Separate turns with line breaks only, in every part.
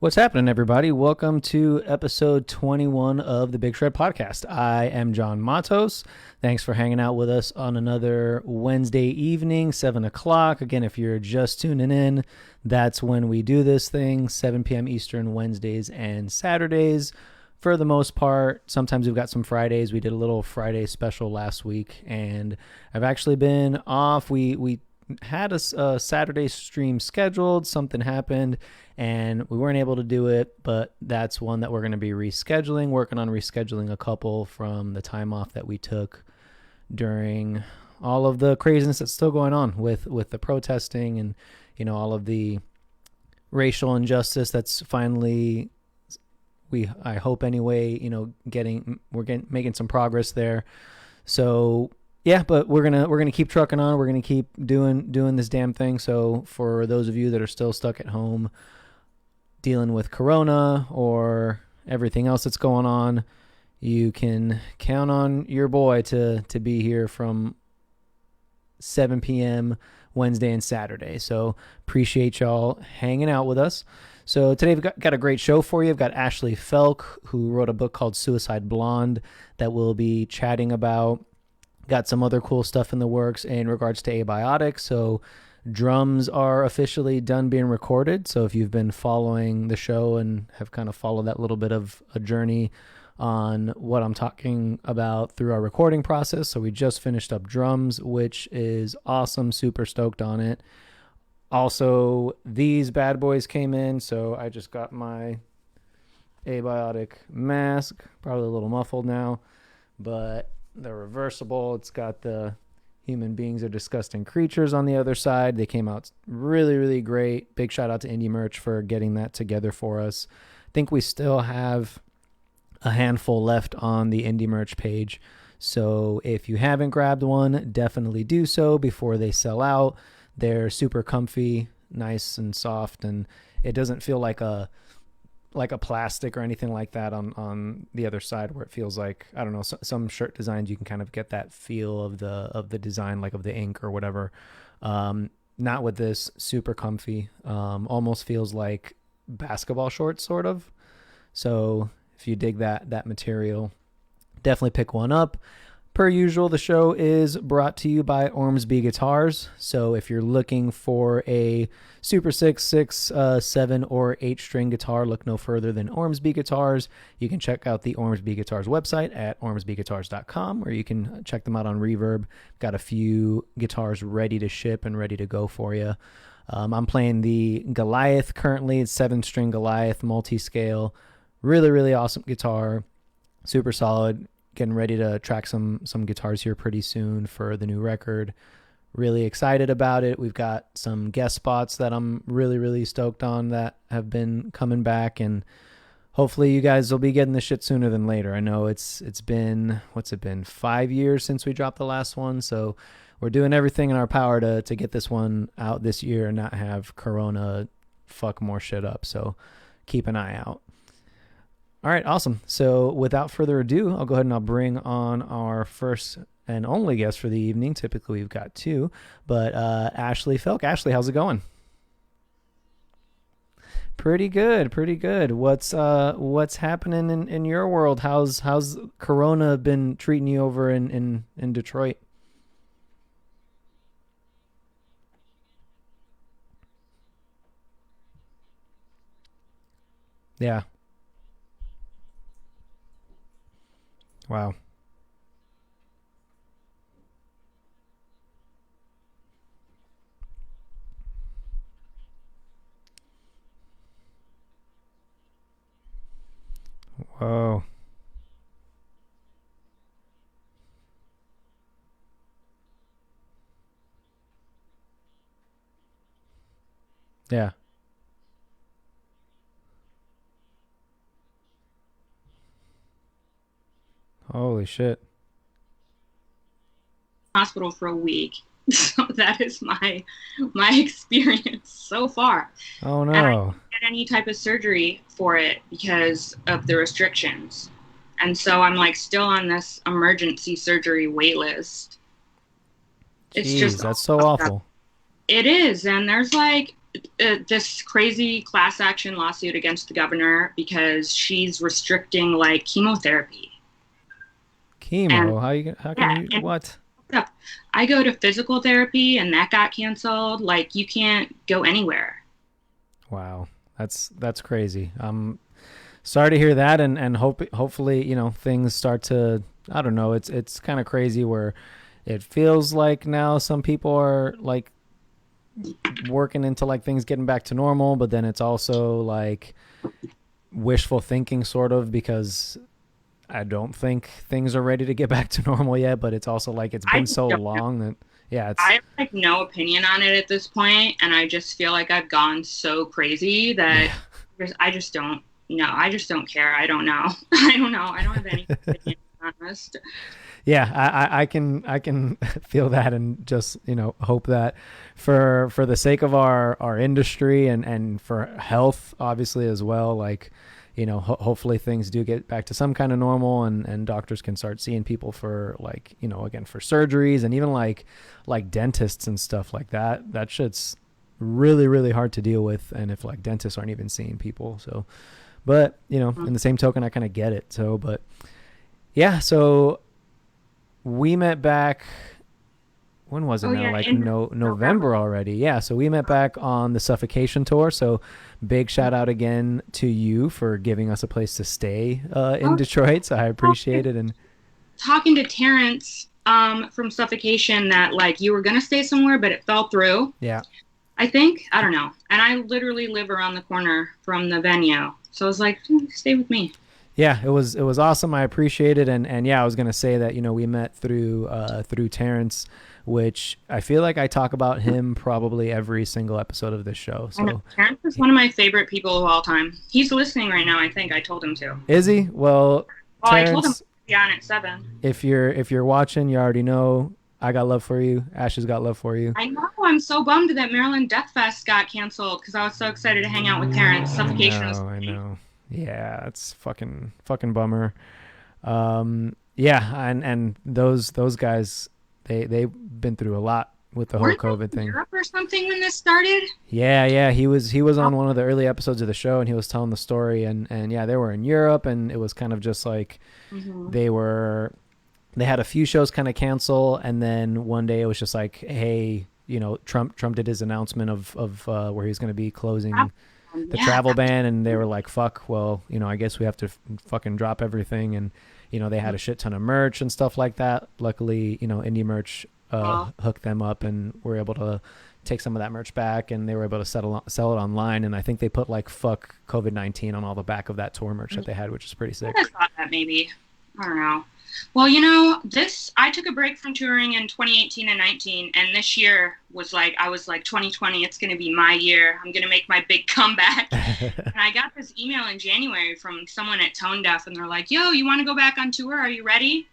What's happening, everybody? Welcome to episode 21 of the Big Shred Podcast. I am John Matos. Thanks for hanging out with us on another Wednesday evening, 7 o'clock. Again, if you're just tuning in, that's when we do this thing, 7 p.m. Eastern, Wednesdays and Saturdays. For the most part, sometimes we've got some Fridays. We did a little Friday special last week, and I've actually been off. We had a Saturday stream scheduled. Something happened and we weren't able to do it, but that's one that we're going to be rescheduling, working on rescheduling a couple from the time off that we took during all of the craziness that's still going on with the protesting and, all of the racial injustice that's finally, I hope anyway, making some progress there. So yeah, but we're gonna keep trucking on. We're gonna keep doing this damn thing. So for those of you that are still stuck at home dealing with Corona or everything else that's going on, you can count on your boy to be here from 7 p.m. Wednesday and Saturday. So appreciate y'all hanging out with us. So today we've got a great show for you. I've got Ashley Felk, who wrote a book called Suicide Blonde that we'll be chatting about. Got some other cool stuff in the works in regards to abiotics. So drums are officially done being recorded. So if you've been following the show and have kind of followed that little bit of a journey on what I'm talking about through our recording process. So we just finished up drums, which is awesome. Super stoked on it. Also, these bad boys came in. So I just got my abiotic mask, probably a little muffled now, but they're reversible. It's got the human beings are disgusting creatures on the other side. They came out really, really great. Big shout out to Indie Merch for getting that together for us. I think we still have a handful left on the Indie Merch page. So if you haven't grabbed one, definitely do so before they sell out. They're super comfy, nice and soft, and it doesn't feel like a plastic or anything like that on the other side where it feels like, I don't know, some shirt designs you can kind of get that feel of the design, like of the ink or whatever. Not with this. Super comfy. Almost feels like basketball shorts sort of. So if you dig that material, definitely pick one up. Per usual, the show is brought to you by Ormsby Guitars. So if you're looking for a Super 6, 6, 7, or 8-string guitar, look no further than Ormsby Guitars. You can check out the Ormsby Guitars website at ormsbyguitars.com, or you can check them out on Reverb. Got a few guitars ready to ship and ready to go for you. I'm playing the Goliath currently. It's 7-string Goliath multi-scale. Really, really awesome guitar. Super solid. Getting ready to track some guitars here pretty soon for the new record. Really excited about it. We've got some guest spots that I'm really, really stoked on that have been coming back, and hopefully you guys will be getting the shit sooner than later. I know it's been, 5 years since we dropped the last one, so we're doing everything in our power to get this one out this year and not have Corona fuck more shit up. So keep an eye out. All right, awesome. So without further ado, I'll go ahead and I'll bring on our first and only guest for the evening. Typically, we've got two, but Ashley Felk. Ashley, how's it going? Pretty good, pretty good. What's happening in your world? How's Corona been treating you over in Detroit? Yeah. Wow. Whoa. Yeah. Holy shit.
Hospital for a week. So that is my experience so far.
Oh
And I
no.
didn't get any type of surgery for it because of the restrictions. And so I'm like still on this emergency surgery wait list. It's
Jeez,
just
that's so awful.
it is. And there's like this crazy class action lawsuit against the governor because she's restricting like chemotherapy. And
Chemo? How can
yeah,
you,
and
what?
I go to physical therapy and that got canceled. Like you can't go anywhere.
Wow. That's crazy. Sorry to hear that, and hopefully, things start to, I don't know, it's kind of crazy where it feels like now some people are like working into like things getting back to normal, but then it's also like wishful thinking sort of, because I don't think things are ready to get back to normal yet, but it's also like it's
I
been
just
so
don't know.
long that yeah,
I
it's
have like no opinion on it at this point, and I just feel like I've gone so crazy that
yeah.
I just don't know. I just don't care. I don't know. I don't know. I don't have any opinion, to be honest.
Yeah, I can feel that, and just hope that for the sake of our industry and for health obviously as well, like hopefully things do get back to some kind of normal, and doctors can start seeing people for like again for surgeries, and even like dentists and stuff like that. That shit's really really hard to deal with, and if like dentists aren't even seeing people, so but in the same token I kind of get it. So but yeah, so we met back, when was it
Oh
now?
yeah,
Like
in November.
November already. Yeah. So we met back on the Suffocation tour. So big shout out again to you for giving us a place to stay in
Oh,
Detroit. So I appreciate it. And
talking to Terrence from Suffocation that like you were gonna stay somewhere, but it fell through.
yeah,
I think I don't know. And I literally live around the corner from the venue, so I was like, stay with me.
yeah, it was awesome. I appreciate it. And yeah, I was going to say that, we met through Terrence, which I feel like I talk about him probably every single episode of this show.
I know
So
Terrence is one of my favorite people of all time. He's listening right now. I think I told him to.
is he? Well,
Well, I told him to
Terrence,
be on at 7.
if you're watching, you already know I got love for you. Ash has got love for you.
I know. I'm so bummed that Maryland Death Fest got canceled because I was so excited to hang out with Terrence.
I
Suffocation was
know, I
amazing.
know. Yeah, it's fucking bummer. Yeah, and those guys, they've been through a lot with the whole
Weren't they
COVID
in
thing.
Europe or something when this started?
Yeah, he was
Oh,
on one of the early episodes of the show, and he was telling the story, and yeah, they were in Europe, and it was kind of just like
hmm
they were they had a few shows kind of cancel, and then one day it was just like, hey, Trump did his announcement of where he's going to be closing the
yeah.
travel ban, and they were like, fuck, well, I guess we have to fucking drop everything. And they had a shit ton of merch and stuff like that. Luckily, indie merch
Well,
hooked them up, and were able to take some of that merch back, and they were able to sell it online. And I think they put like fuck COVID-19 on all the back of that tour merch that they had, which is pretty
I
sick.
would have thought that maybe. I don't know. Well, I took a break from touring in 2018 and 19, and this year was like, I was like, 2020, it's going to be my year. I'm going to make my big comeback. And I got this email in January from someone at Tone Deaf, and they're like, yo, you want to go back on tour? Are you ready?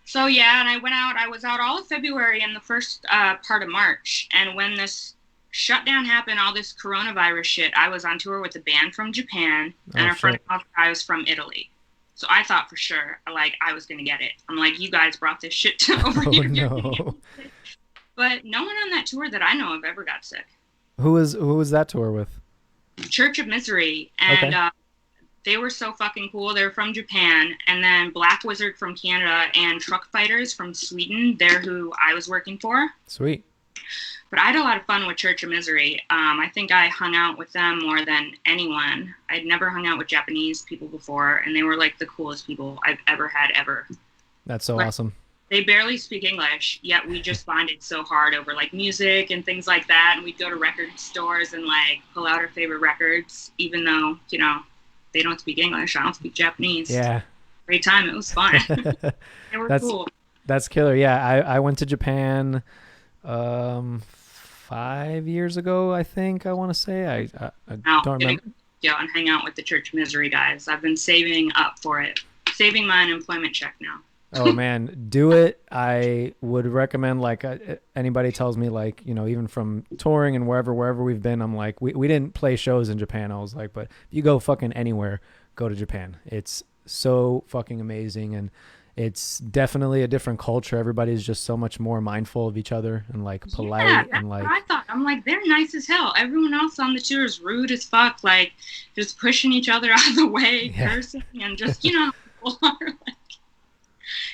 So, yeah, and I went out. I was out all of February and the first part of March. And when this shutdown happened, all this coronavirus shit, I was on tour with a band from Japan, and
Oh
a friend
shit.
of mine was from Italy. So I thought for sure, like, I was going to get it. I'm like, you guys brought this shit to over
Oh
here.
no.
But no one on that tour that I know of ever got sick.
Who was that tour with?
Church of Misery. And
Okay.
they were so fucking cool. They're from Japan. And then Black Wizard from Canada and Truck Fighters from Sweden. They're who I was working for.
Sweet.
But I had a lot of fun with Church of Misery. I think I hung out with them more than anyone. I'd never hung out with Japanese people before, and they were like the coolest people I've ever had ever.
That's so
Like,
awesome.
they barely speak English, yet we just bonded so hard over like music and things like that. And we'd go to record stores and like pull out our favorite records, even though, they don't speak English. I don't speak Japanese.
Yeah.
Great time. It was fun. They were
that's
cool.
that's killer. Yeah, I went to Japan 5 years ago, I think. I want to say I
Now,
don't
I'm going
remember.
to go out and hang out with the Church of Misery guys. I've been saving up for it. Saving my unemployment check now.
Oh man, do it. I would recommend, like, anybody tells me, like, even from touring and wherever we've been, I'm like, we didn't play shows in Japan. I was like, but if you go fucking anywhere, go to Japan. It's so fucking amazing. And it's definitely a different culture. Everybody's just so much more mindful of each other and like
Yeah,
polite
that's
and
what
like,
I thought. I'm like, they're nice as hell. Everyone else on the tour is rude as fuck, like just pushing each other out of the way,
yeah,
cursing, and just, you know, people are.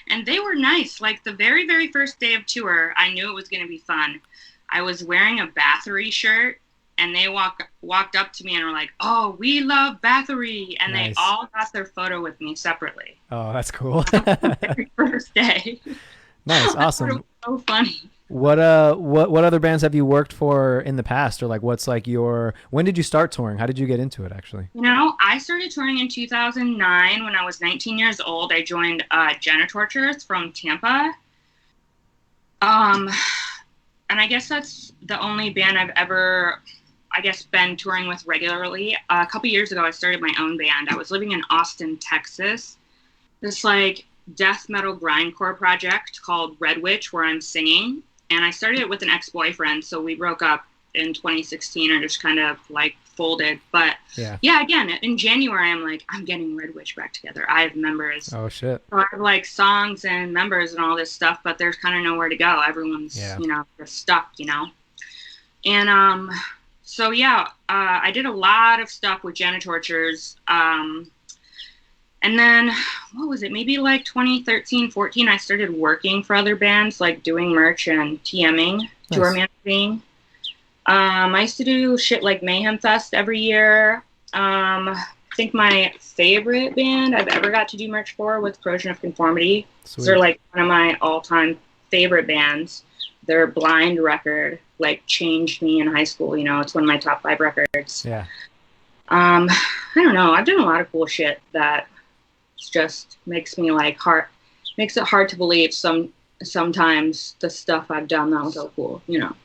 And they were nice. Like the very, very first day of tour, I knew it was going to be fun. I was wearing a Bathory shirt, and they walked up to me and were like, "Oh, we love Bathory," and they
nice.
all got their photo with me separately.
Oh, that's cool.
The very first day.
Nice.
I thought it
Awesome.
was so funny.
What other bands have you worked for in the past, or like what's like your, when did you start touring? How did you get into it actually?
You know, I started touring in 2009 when I was 19 years old. I joined Torturers from Tampa. Um, and I guess that's the only band I've ever, I guess, been touring with regularly. A couple years ago, I started my own band. I was living in Austin, Texas. This like death metal grindcore project called Red Witch, where I'm singing. And I started it with an ex-boyfriend, so we broke up in 2016 or just kind of like folded. But yeah, again, in January, I'm like, I'm getting Red Witch back together. I have members.
Oh shit.
So I have like songs and members and all this stuff, but there's kind of nowhere to go. Everyone's, you know, just stuck, you know. And so yeah, I did a lot of stuff with Torturers. And then, what was it? Maybe like 2013, 14, I started working for other bands, like doing merch and TMing, tour managing. I used to do shit like Mayhem Fest every year. I think my favorite band I've ever got to do merch for was Corrosion of Conformity. They're like one of my all-time favorite bands. Their Blind record like changed me in high school. You know, it's one of my top 5 records.
Yeah.
I don't know. I've done a lot of cool shit that just makes me like makes it hard to believe sometimes the stuff I've done that was so cool, you know.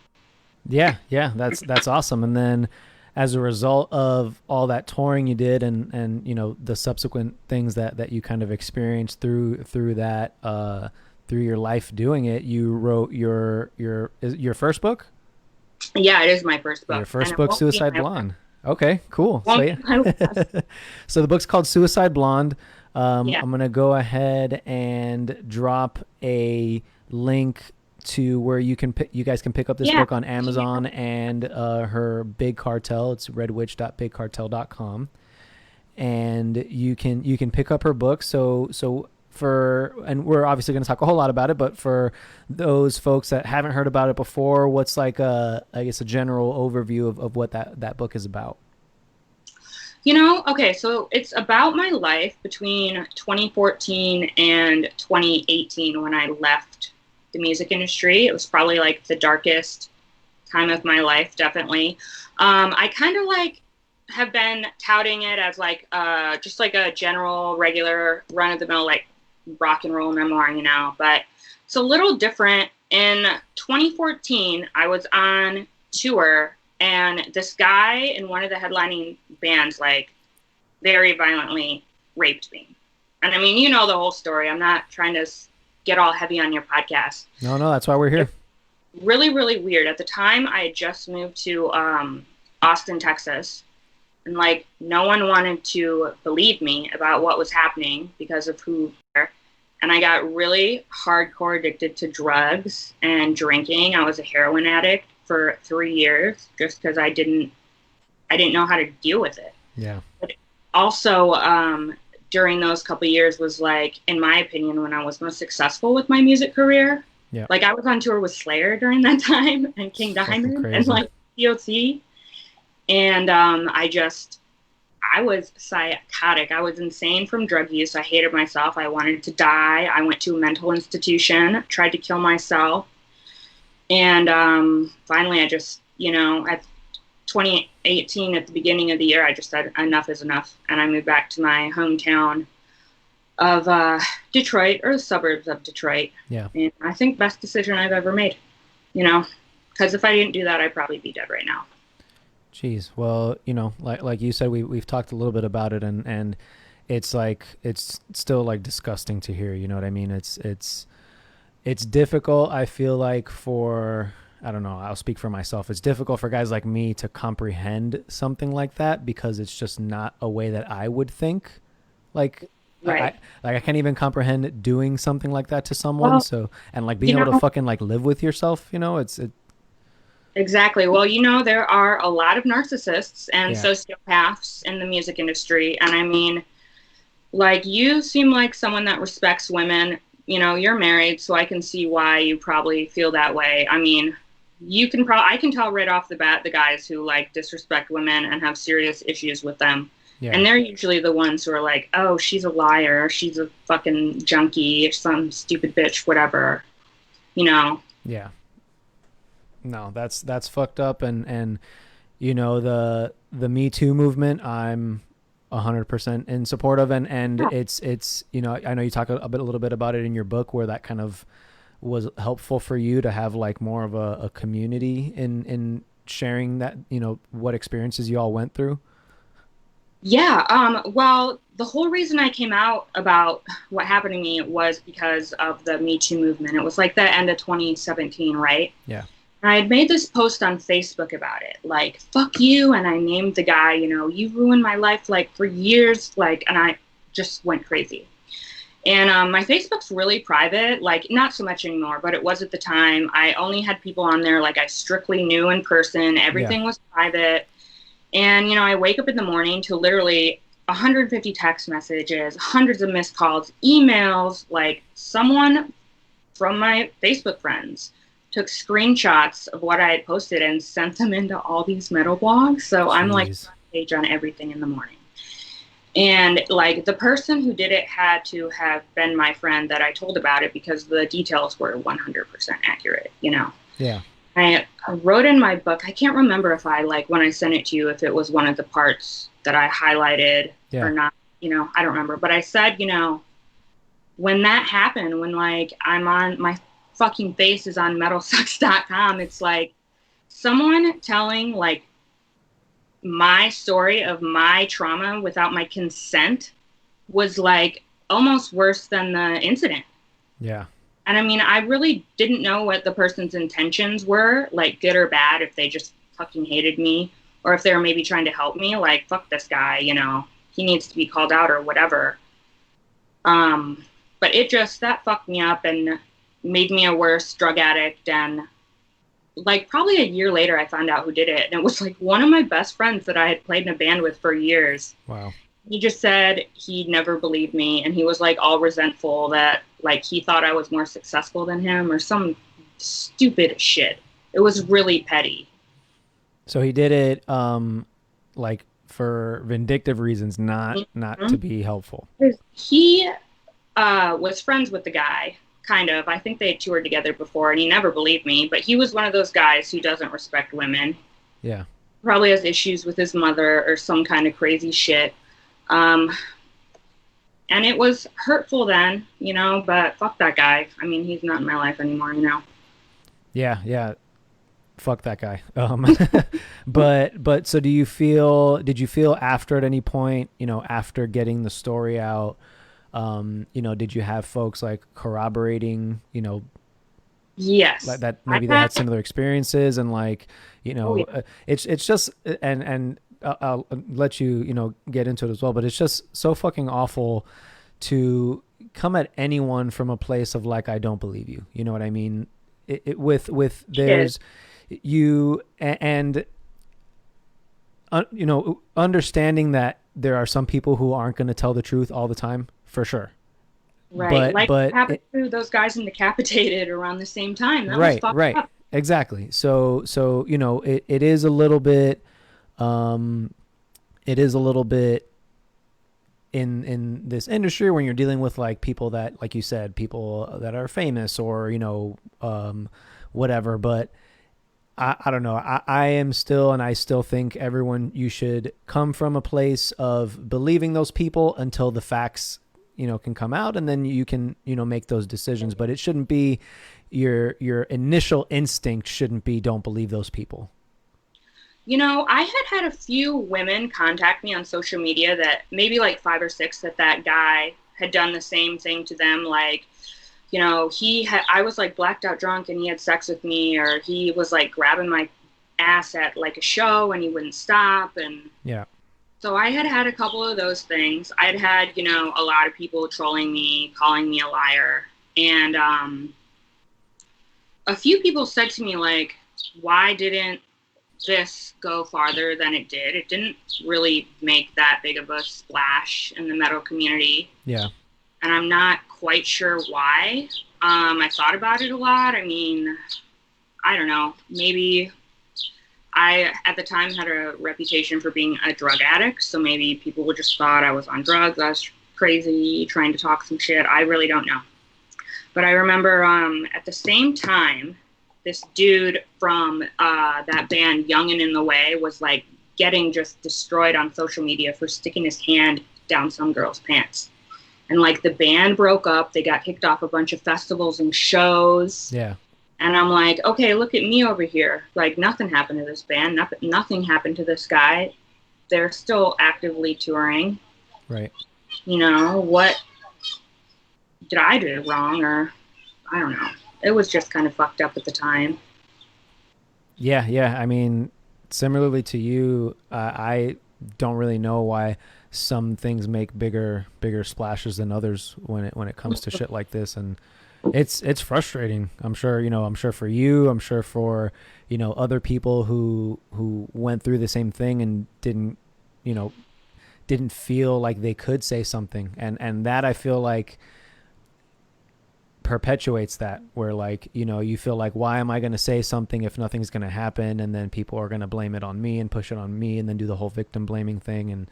Yeah, that's awesome. And then as a result of all that touring you did and you know the subsequent things that you kind of experienced through that through your life doing it, you wrote your first book?
Yeah, it is my first book.
Your first book, Suicide Blonde. Okay, cool. So,
yeah.
So the book's called Suicide Blonde.
Yeah.
I'm going to go ahead and drop a link to where you guys can pick up this book on Amazon and her Big Cartel. It's redwitch.bigcartel.com. And you can pick up her book. So and we're obviously going to talk a whole lot about it, but for those folks that haven't heard about it before, what's like I guess a general overview of what that book is about?
You know, okay, so it's about my life between 2014 and 2018 when I left the music industry. It was probably like the darkest time of my life, definitely. I kind of like have been touting it as like just like a general, regular, run-of-the-mill like rock and roll memoir, you know, but it's a little different. In 2014, I was on tour, and this guy in one of the headlining bands, like, very violently raped me. And I mean, you know the whole story. I'm not trying to get all heavy on your podcast.
No, that's why we're here.
It's really, really weird. At the time, I had just moved to Austin, Texas. And, like, no one wanted to believe me about what was happening because of who there. And I got really hardcore addicted to drugs and drinking. I was a heroin addict for 3 years just because I didn't know how to deal with it.
Yeah.
But also, during those couple of years was like, in my opinion, when I was most successful with my music career.
Yeah.
Like I was on tour with Slayer during that time and King Diamond and like DOC. And I was psychotic. I was insane from drug use. I hated myself. I wanted to die. I went to a mental institution, tried to kill myself. And finally, I just, you know, at 2018, at the beginning of the year, I just said enough is enough. And I moved back to my hometown of Detroit, or the suburbs of Detroit.
Yeah.
And I think best decision I've ever made, you know, because if I didn't do that, I'd probably be dead right now.
Jeez. Well, you know, like you said, we've talked a little bit about it, and it's like, it's still like disgusting to hear, you know what I mean? It's difficult. I feel like I don't know, I'll speak for myself. It's difficult for guys like me to comprehend something like that because it's just not a way that I would think. Like
Right.
I can't even comprehend doing something like that to someone.
Well,
So, and like
you
being able to
know,
fucking like live with yourself, you know, it's
exactly. Well, there are a lot of narcissists and
yeah,
sociopaths in the music industry. And I mean, like, you seem like someone that respects women. You're married, so I can see why you probably feel that way. I mean, I can tell right off the bat the guys who like disrespect women and have serious issues with them.
yeah,
And they're usually the ones who are like, oh, she's a liar. She's a fucking junkie, some stupid bitch, whatever, you know?
yeah. No, that's fucked up. And you know the Me Too movement, I'm 100% in support of, and
Yeah.
it's you know, I know you talk a little bit about it in your book, where that kind of was helpful for you to have like more of a community in sharing that, you know, what experiences you all went through.
Yeah. Well, the whole reason I came out about what happened to me was because of the Me Too movement. It was like the end of 2017, right?
Yeah,
And I had made this post on Facebook about it, like, fuck you. And I named the guy, you ruined my life, like, for years. Like, and I just went crazy. And my Facebook's really private, like, not so much anymore, but it was at the time. I only had people on there, like, I strictly knew in person.
yeah,
Everything was private. And, I wake up in the morning to literally 150 text messages, hundreds of missed calls, emails, like, someone from my Facebook friends took screenshots of what I had posted and sent them into all these metal blogs. So I'm like
jeez,
page on everything in the morning. And like the person who did it had to have been my friend that I told about it because the details were 100% accurate.
yeah,
I wrote in my book, I can't remember if I like when I sent it to you, if it was one of the parts that I highlighted
yeah,
or not, I don't remember. But I said, when that happened, when like I'm on my fucking face is on metalsucks.com, it's like someone telling like my story of my trauma without my consent was like almost worse than the incident.
yeah,
And I mean, I really didn't know what the person's intentions were, like good or bad, if they just fucking hated me or if they were maybe trying to help me, like, fuck this guy, he needs to be called out or whatever. But that fucked me up and made me a worse drug addict. And like probably a year later, I found out who did it. And it was like one of my best friends that I had played in a band with for years.
wow,
He just said he never believed me. And he was like all resentful that like he thought I was more successful than him or some stupid shit. It was really petty.
so he did it like for vindictive reasons, not to
Mhm.
be helpful.
He was friends with the guy, kind of. I think they had toured together before, and he never believed me. But he was one of those guys who doesn't respect women.
Yeah,
Probably has issues with his mother or some kind of crazy shit. Um, and it was hurtful then, but fuck that guy. I mean, he's not in my life anymore.
yeah, yeah, fuck that guy. But so did you feel after at any point, you know, after getting the story out, you know, did you have folks like corroborating, you know, like
Yes.
that
I
maybe they had
had,
similar experiences, and like, you
oh,
know,
yeah.
it's just, and I'll let you, you know, get into it as well, but it's just so fucking awful to come at anyone from a place of like, I don't believe you. You know what I mean? With
He did.
there's you and you know, understanding that there are some people who aren't going to tell the truth all the time, for sure.
Right. Like what
But
happened to those guys in Decapitated around the same time. That was
right,
fucked
right,
up.
exactly. So you know, it is a little bit, um, it is a little bit in this industry when you're dealing with like people that, like you said, people that are famous or, you know, whatever. But I don't know. I am still, and I still think everyone, you should come from a place of believing those people until the facts, you know, can come out, and then you can, you know, make those decisions. But it shouldn't be your initial instinct shouldn't be don't believe those people.
I had a few women contact me on social media that maybe like five or six that guy had done the same thing to them. Like, I was like blacked out drunk and he had sex with me, or he was like grabbing my ass at like a show and he wouldn't stop. And
Yeah.
So I had had a couple of those things. I'd had, a lot of people trolling me, calling me a liar. And a few people said to me, like, why didn't this go farther than it did? It didn't really make that big of a splash in the metal community.
Yeah.
And I'm not quite sure why. I thought about it a lot. I mean, I don't know. Maybe I, at the time, had a reputation for being a drug addict. So maybe people would just thought I was on drugs. I was crazy, trying to talk some shit. I really don't know. But I remember at the same time, this dude from that band, Young and in the Way, was like getting just destroyed on social media for sticking his hand down some girl's pants. And like the band broke up. They got kicked off a bunch of festivals and shows.
Yeah.
And I'm like, okay, look at me over here. Like nothing happened to this band. Nothing happened to this guy. They're still actively touring.
Right.
What did I do wrong? Or I don't know. It was just kind of fucked up at the time.
Yeah. I mean, similarly to you, I don't really know why some things make bigger splashes than others when it comes to shit like this, and it's frustrating. I'm sure for you, I'm sure for other people who went through the same thing and didn't feel like they could say something, and that I feel like perpetuates that, where like you feel like, why am I going to say something if nothing's going to happen, and then people are going to blame it on me and push it on me and then do the whole victim blaming thing. And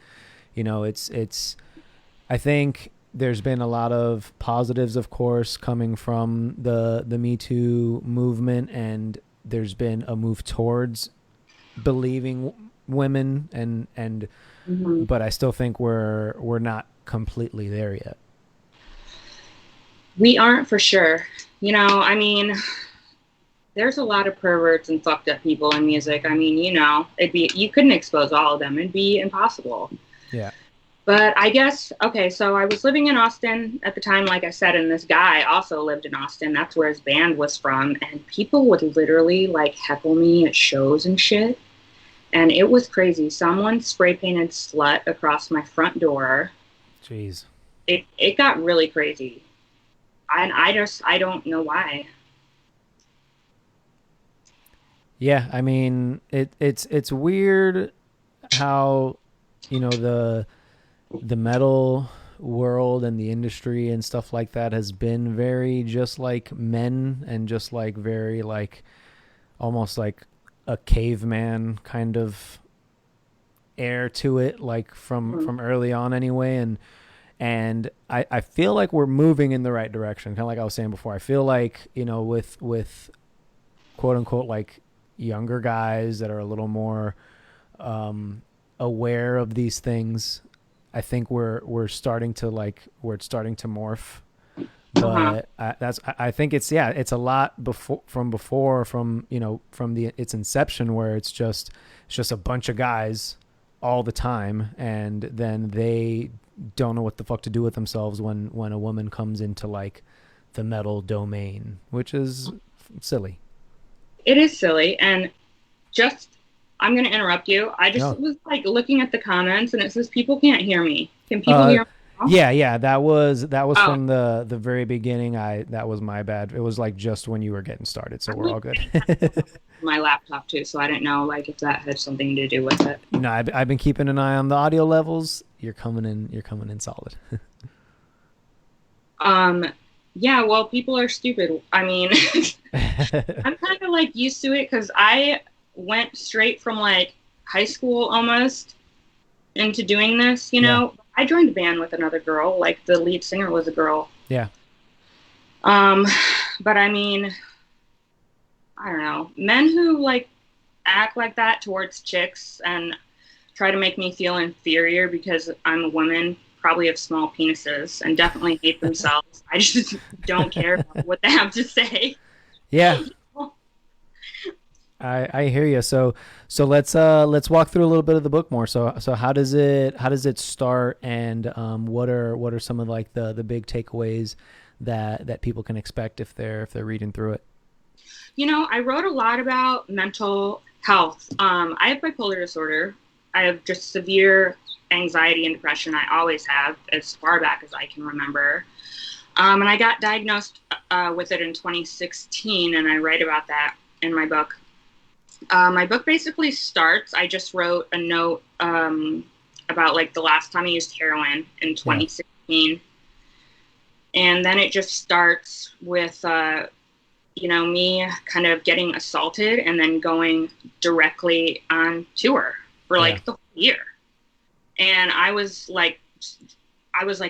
it's I think there's been a lot of positives, of course, coming from the Me Too movement, and there's been a move towards believing women and
Mm-hmm.
but I still think we're not completely there yet.
We aren't, for sure. I mean, there's a lot of perverts and fucked up people in music. I mean, you couldn't expose all of them. It'd be impossible.
Yeah.
But I guess, okay, so I was living in Austin at the time, like I said, and this guy also lived in Austin. That's where his band was from. And people would literally like heckle me at shows and shit. And it was crazy. Someone spray painted slut across my front door.
Jeez.
It got really crazy. And I don't know why.
Yeah, I mean, it's weird how the metal world and the industry and stuff like that has been very just like men, and just like very like almost like a caveman kind of air to it, like from early on anyway. And I feel like we're moving in the right direction, kind of like I was saying before. I feel like with quote unquote like younger guys that are a little more aware of these things, I think we're starting to morph. But I think it's a lot from its inception, where it's just a bunch of guys all the time, and then they don't know what the fuck to do with themselves when a woman comes into like the metal domain, which is silly.
It is silly. And I'm going to interrupt you. I just was like looking at the comments, and it says people can't hear me. Can people hear me?
Yeah, that was from the very beginning. That was my bad. It was like just when you were getting started, so we're all good.
My laptop too, so I didn't know like if that had something to do with it.
No, I've been keeping an eye on the audio levels. You're coming in solid.
Yeah, well, people are stupid. I mean, I'm kind of like used to it, because I went straight from like high school almost into doing this,
Yeah.
I joined a band with another girl, like the lead singer was a girl.
Yeah.
But I mean, I don't know, men who like act like that towards chicks and try to make me feel inferior because I'm a woman, probably have small penises and definitely hate themselves. I just don't care about what they have to say.
Yeah. I hear you. So let's walk through a little bit of the book more. So how does it start, and what are some of like the big takeaways that people can expect if they're reading through it?
I wrote a lot about mental health. I have bipolar disorder. I have just severe anxiety and depression. I always have, as far back as I can remember. And I got diagnosed with it in 2016, and I write about that in my book. My book basically starts, I just wrote a note about like the last time I used heroin in 2016. And then it just starts with, me kind of getting assaulted and then going directly on tour for like the whole year. And I was like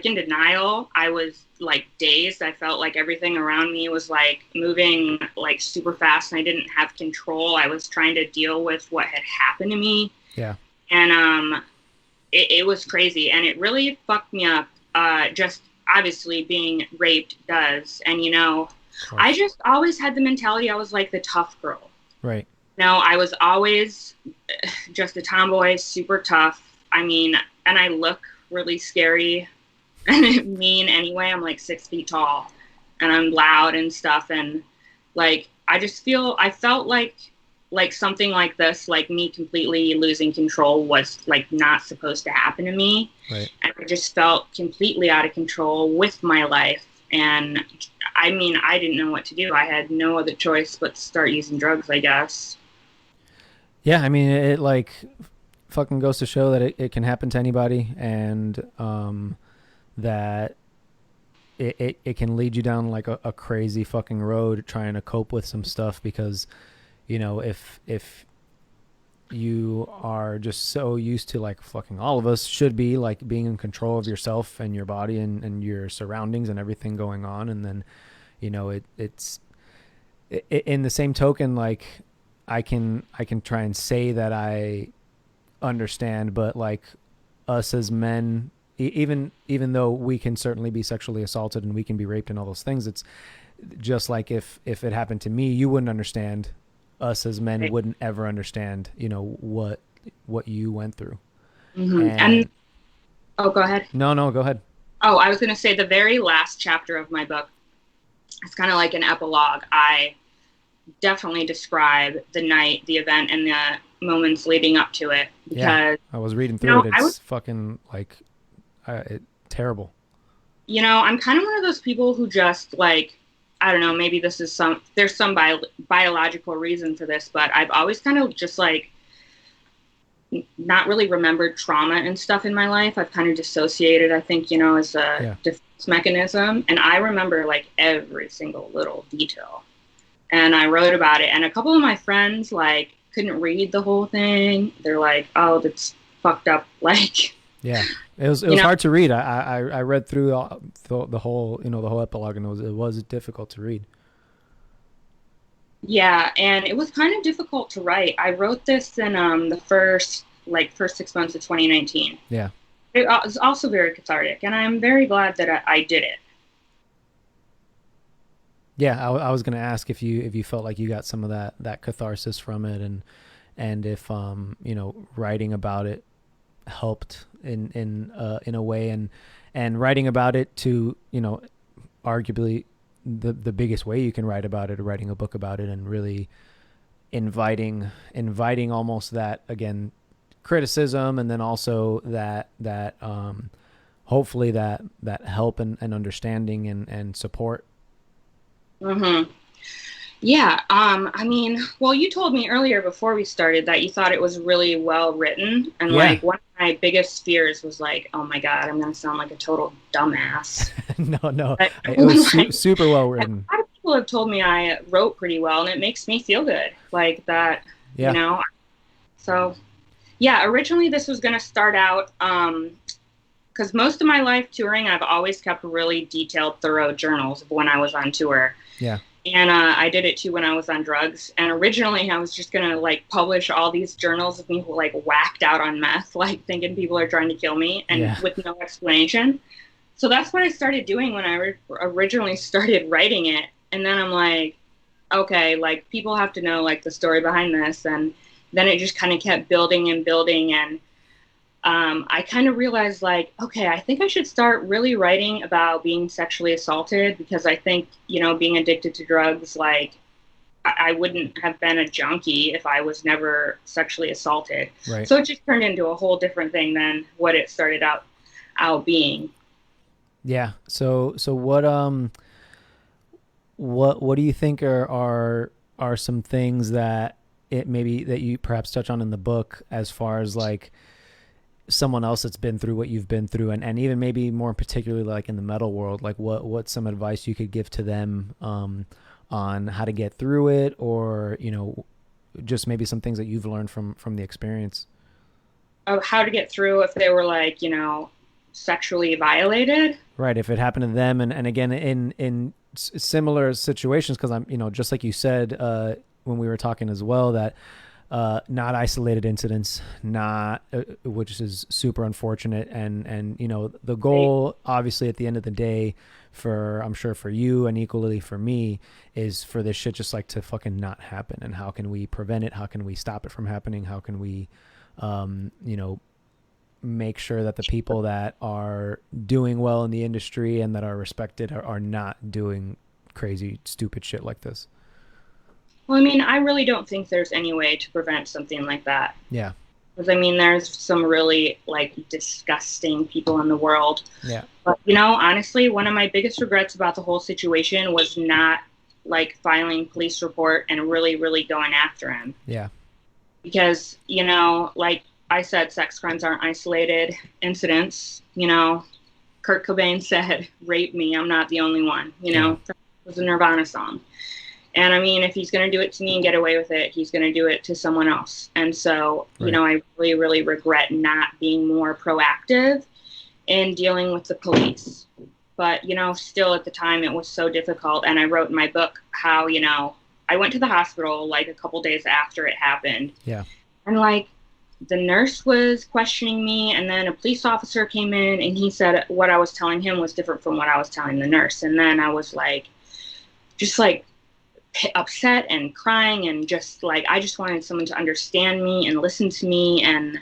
in denial. I was like dazed. I felt like everything around me was like moving like super fast and I didn't have control. I was trying to deal with what had happened to me.
Yeah.
And it was crazy. And it really fucked me up. Just obviously being raped does. And, I just always had the mentality I was like the tough girl.
Right.
I was always just a tomboy, super tough. I mean, and I look really scary and mean anyway. I'm like 6 feet tall and I'm loud and stuff. And like, I felt like something like this, like me completely losing control was like not supposed to happen to me.
Right.
And I just felt completely out of control with my life. And I mean, I didn't know what to do. I had no other choice but to start using drugs, I guess.
Yeah. I mean, it like fucking goes to show that it can happen to anybody, and that it can lead you down like a crazy fucking road trying to cope with some stuff, because if you are just so used to, like fucking all of us should be, like being in control of yourself and your body and your surroundings and everything going on, and then it's in the same token, like I can try and say that I understand, but like us as men, even though we can certainly be sexually assaulted and we can be raped and all those things, it's just like if it happened to me, you wouldn't understand. Us as men wouldn't ever understand, what you went through.
Mm-hmm. And oh, go ahead.
No, go ahead.
Oh, I was going to say the very last chapter of my book, it's kind of like an epilogue. I definitely describe the night, the event, and the moments leading up to it, because
I was reading through it. It's fucking like terrible.
I'm kind of one of those people who just like, I don't know, maybe there's some biological reason for this, but I've always kind of just like not really remembered trauma and stuff in my life. I've kind of dissociated, I think, as a defense mechanism. And I remember like every single little detail. And I wrote about it. And a couple of my friends like couldn't read the whole thing. They're like, oh, that's fucked up. Like,
yeah, it was hard to read. I read through the whole, the whole epilogue, and it was difficult to read.
Yeah, and it was kind of difficult to write. I wrote this in the first 6 months of 2019.
Yeah,
it was also very cathartic, and I'm very glad that I did it.
Yeah, I was gonna ask if you felt like you got some of that catharsis from it, and if writing about it helped in a way, and writing about it to arguably the biggest way you can write about it, or writing a book about it, and really inviting almost that, again, criticism, and then also that hopefully that help and understanding and support.
Mm-hmm. Yeah. I mean, well, you told me earlier before we started that you thought it was really well written. And like one of my biggest fears was like, oh my God, I'm going to sound like a total dumbass.
No. It was super well written.
A lot of people have told me I wrote pretty well, and it makes me feel good like that, So yeah, originally this was going to start out, because most of my life touring, I've always kept really detailed, thorough journals of when I was on tour.
Yeah.
And I did it too when I was on drugs. And originally I was just going to like publish all these journals of me like whacked out on meth, like thinking people are trying to kill me, and with no explanation. So that's what I started doing when I originally started writing it. And then I'm like, okay, like people have to know like the story behind this. And then it just kind of kept building and building. And I kind of realized like, okay, I think I should start really writing about being sexually assaulted, because I think, being addicted to drugs, like I wouldn't have been a junkie if I was never sexually assaulted.
Right.
So it just turned into a whole different thing than what it started out being.
Yeah. So what do you think are some things that it maybe that you perhaps touch on in the book as far as like someone else that's been through what you've been through, and even maybe more particularly like in the metal world, like what's some advice you could give to them on how to get through it, or just maybe some things that you've learned from the experience?
Of how to get through if they were like, sexually violated.
Right. If it happened to them, and again, in similar situations, because I'm, just like you said when we were talking as well, that not isolated incidents, not which is super unfortunate, and the goal, obviously, at the end of the day, I'm sure for you and equally for me, is for this shit just like to fucking not happen. And how can we prevent it? How can we stop it from happening? How can we, make sure that the people that are doing well in the industry and that are respected are not doing crazy, stupid shit like this?
Well, I mean, I really don't think there's any way to prevent something like that.
Yeah.
Because, I mean, there's some really, like, disgusting people in the world.
Yeah.
But, honestly, one of my biggest regrets about the whole situation was not, like, filing police report and really, really going after him.
Yeah.
Because, like I said, sex crimes aren't isolated incidents. Kurt Cobain said, "Rape me, I'm not the only one." That was a Nirvana song. And I mean, if he's going to do it to me and get away with it, he's going to do it to someone else. And so,
right.
I really, really regret not being more proactive in dealing with the police. But, still at the time it was so difficult. And I wrote in my book how, I went to the hospital like a couple days after it happened.
Yeah.
And like the nurse was questioning me, and then a police officer came in and he said what I was telling him was different from what I was telling the nurse. And then I was like, just like, upset and crying, and just like I just wanted someone to understand me and listen to me. And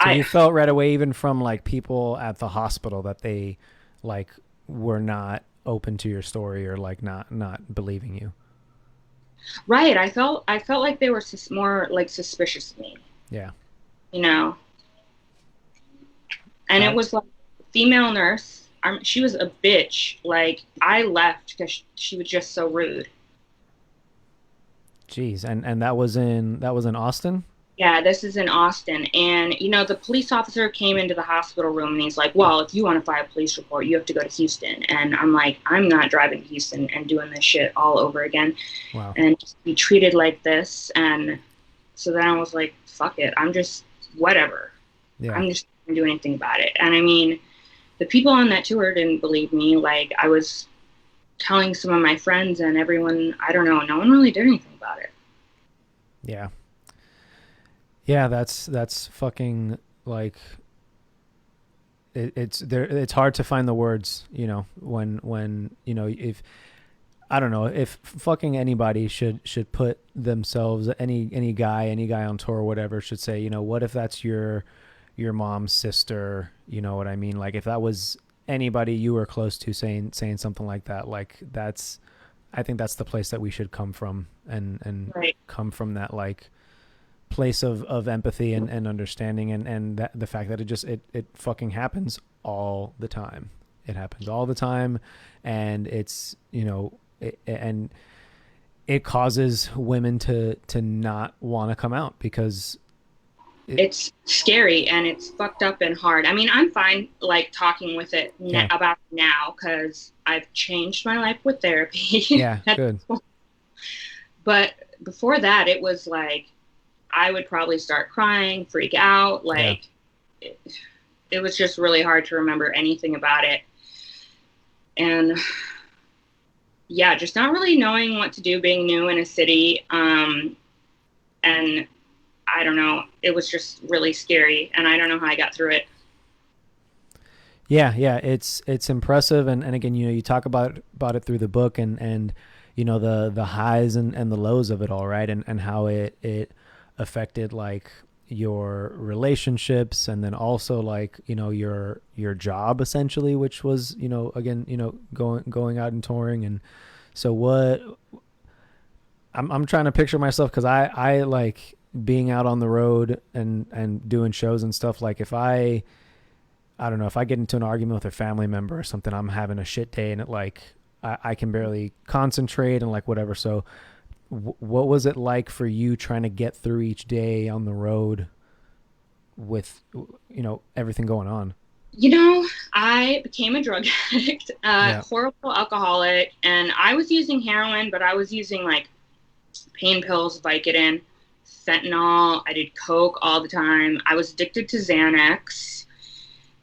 so you felt right away, even from like people at the hospital, that they like were not open to your story, or like not believing you.
Right. I felt like they were more like suspicious of me.
Yeah.
And it was like a female nurse. She was a bitch. Like, I left because she was just so rude.
Jeez. And that was in Austin?
Yeah, this is in Austin. And, the police officer came into the hospital room and he's like, "Well, if you want to file a police report, you have to go to Houston." And I'm like, I'm not driving to Houston and doing this shit all over again.
Wow.
And just be treated like this. And so then I was like, fuck it. I'm just, whatever.
Yeah.
I'm just not going to do anything about it. And I mean, the people on that tour didn't believe me. Like, I was telling some of my friends and everyone, I don't know, no one really did anything about it.
Yeah. Yeah, that's fucking like it's hard to find the words, when if I don't know if fucking anybody should put themselves, any guy on tour or whatever should say, what if that's your mom's sister, you know what I mean? Like, if that was anybody you were close to saying something like that, like I think that's the place that we should come from, and
right.
Come from that like place of empathy and understanding, and that the fact that it fucking happens all the time. It happens all the time, and it's and it causes women to not want to come out because
it's scary and it's fucked up and hard. I mean, I'm fine like talking with it about it now because I've changed my life with therapy.
Yeah, good.
But before that, it was like I would probably start crying, freak out. Like, it was just really hard to remember anything about it. And yeah, just not really knowing what to do, being new in a city. And I don't know, it was just really scary, and I don't know how I got through it.
Yeah, it's impressive, and again, you talk about it through the book, and the highs and the lows of it all, right? And how it affected like your relationships, and then also like your job essentially, which was again going out and touring. And so I'm trying to picture myself because I like being out on the road and doing shows and stuff. Like if I don't know, if I get into an argument with a family member or something, I'm having a shit day and it like I can barely concentrate and like whatever. So what was it like for you trying to get through each day on the road with, everything going on?
I became a drug addict,
Yeah.
horrible alcoholic, and I was using heroin, but I was using like pain pills, Vicodin, fentanyl. I did coke all the time. I was addicted to Xanax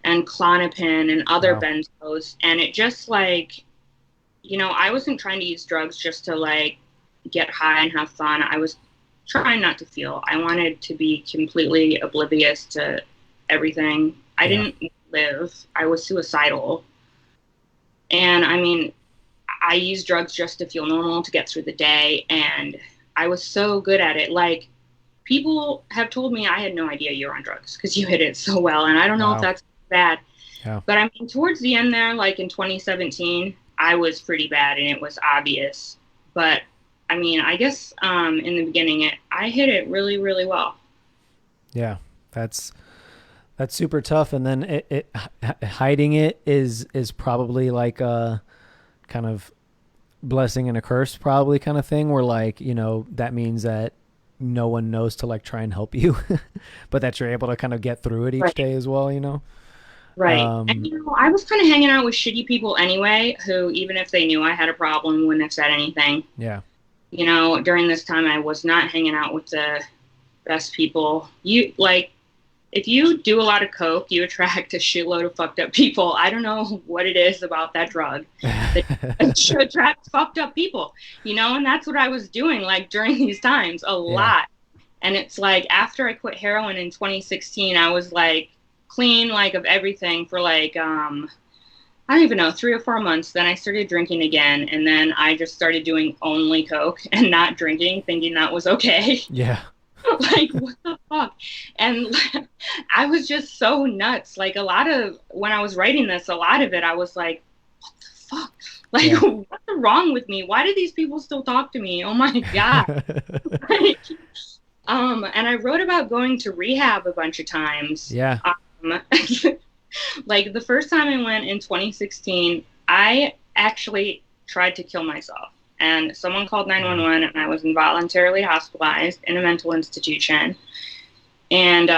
and Klonopin and other
Wow.
benzos, and it just like, I wasn't trying to use drugs just to like get high and have fun. I was trying not to feel. I wanted to be completely oblivious to everything. I
Yeah.
didn't live. I was suicidal. And I mean, I used drugs just to feel normal, to get through the day. And I was so good at it. Like, people have told me I had no idea you were on drugs because you hit it so well. And I don't know if
Wow.
that's bad.
Yeah.
But I mean, towards the end there, like in 2017, I was pretty bad and it was obvious. But I mean, I guess in the beginning, I hit it really, really well.
Yeah. That's super tough. And then hiding it is probably like a kind of blessing and a curse probably kind of thing where like, that means that no one knows to like try and help you, but that you're able to kind of get through it each
Right.
day as well.
Right. And,
Um,
I was kind of hanging out with shitty people anyway, who, even if they knew I had a problem, wouldn't have said anything.
yeah.
During this time, I was not hanging out with the best people. If you do a lot of coke, you attract a shitload of fucked up people. I don't know what it is about that drug that attracts fucked up people, and that's what I was doing, like, during these times, a
Yeah.
lot. And it's like, after I quit heroin in 2016, I was like clean, like, of everything for like, I don't even know, 3 or 4 months. Then I started drinking again. And then I just started doing only coke and not drinking, thinking that was okay.
Yeah.
Like, what the fuck? And I was just so nuts. Like, when I was writing this, a lot of it, I was like, what the fuck? Like,
Yeah.
what's wrong with me? Why do these people still talk to me? Oh my God. Like, and I wrote about going to rehab a bunch of times.
Yeah.
Um, like, the first time I went in 2016, I actually tried to kill myself. And someone called
Wow.
911, and I was involuntarily hospitalized in a mental institution. And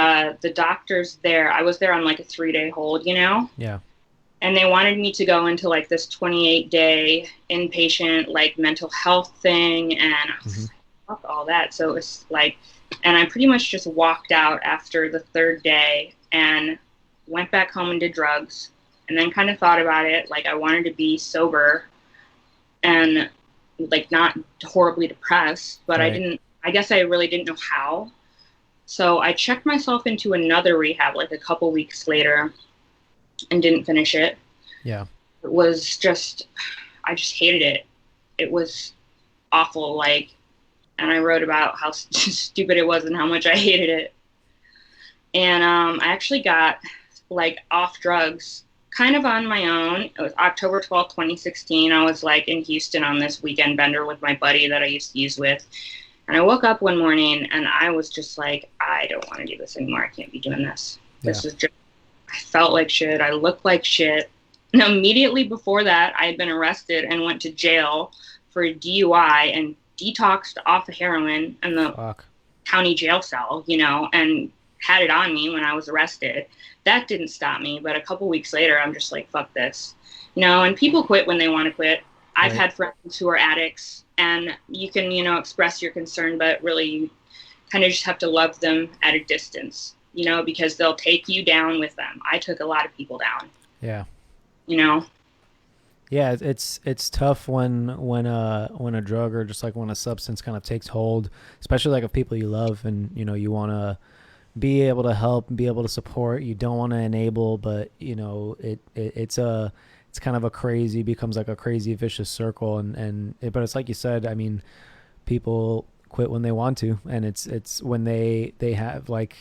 the doctors there, I was there on like a 3-day hold.
Yeah.
And they wanted me to go into like this 28-day inpatient, like, mental health thing. And I was like, fuck all that. So it was like, and I pretty much just walked out after the third day and went back home and did drugs. And then kind of thought about it. Like, I wanted to be sober and like not horribly depressed, but
Right.
I guess I really didn't know how. So I checked myself into another rehab like a couple weeks later and didn't finish it.
Yeah.
It was just, I just hated it. It was awful. Like, and I wrote about how stupid it was and how much I hated it. And I actually got like off drugs kind of on my own. It was October 12th, 2016. I was like in Houston on this weekend bender with my buddy that I used to use with. And I woke up one morning and I was just like, I don't want to do this anymore. I can't be doing this.
Yeah.
This is just, I felt like shit. I looked like shit. And immediately before that, I had been arrested and went to jail for a DUI and detoxed off of heroin in the
Fuck.
county jail cell, and had it on me when I was arrested. That didn't stop me. But a couple weeks later, I'm just like, fuck this. And people quit when they want to quit. I've
Right.
had friends who are addicts, and you can, express your concern, but really you kind of just have to love them at a distance, because they'll take you down with them. I took a lot of people down,
Yeah.
you know?
Yeah, it's tough when a drug or just like when a substance kind of takes hold, especially like of people you love and you want to be able to help and be able to support. You don't want to enable, but it's kind of becomes like a crazy vicious circle but it's like you said, I mean, people quit when they want to, and it's when they have like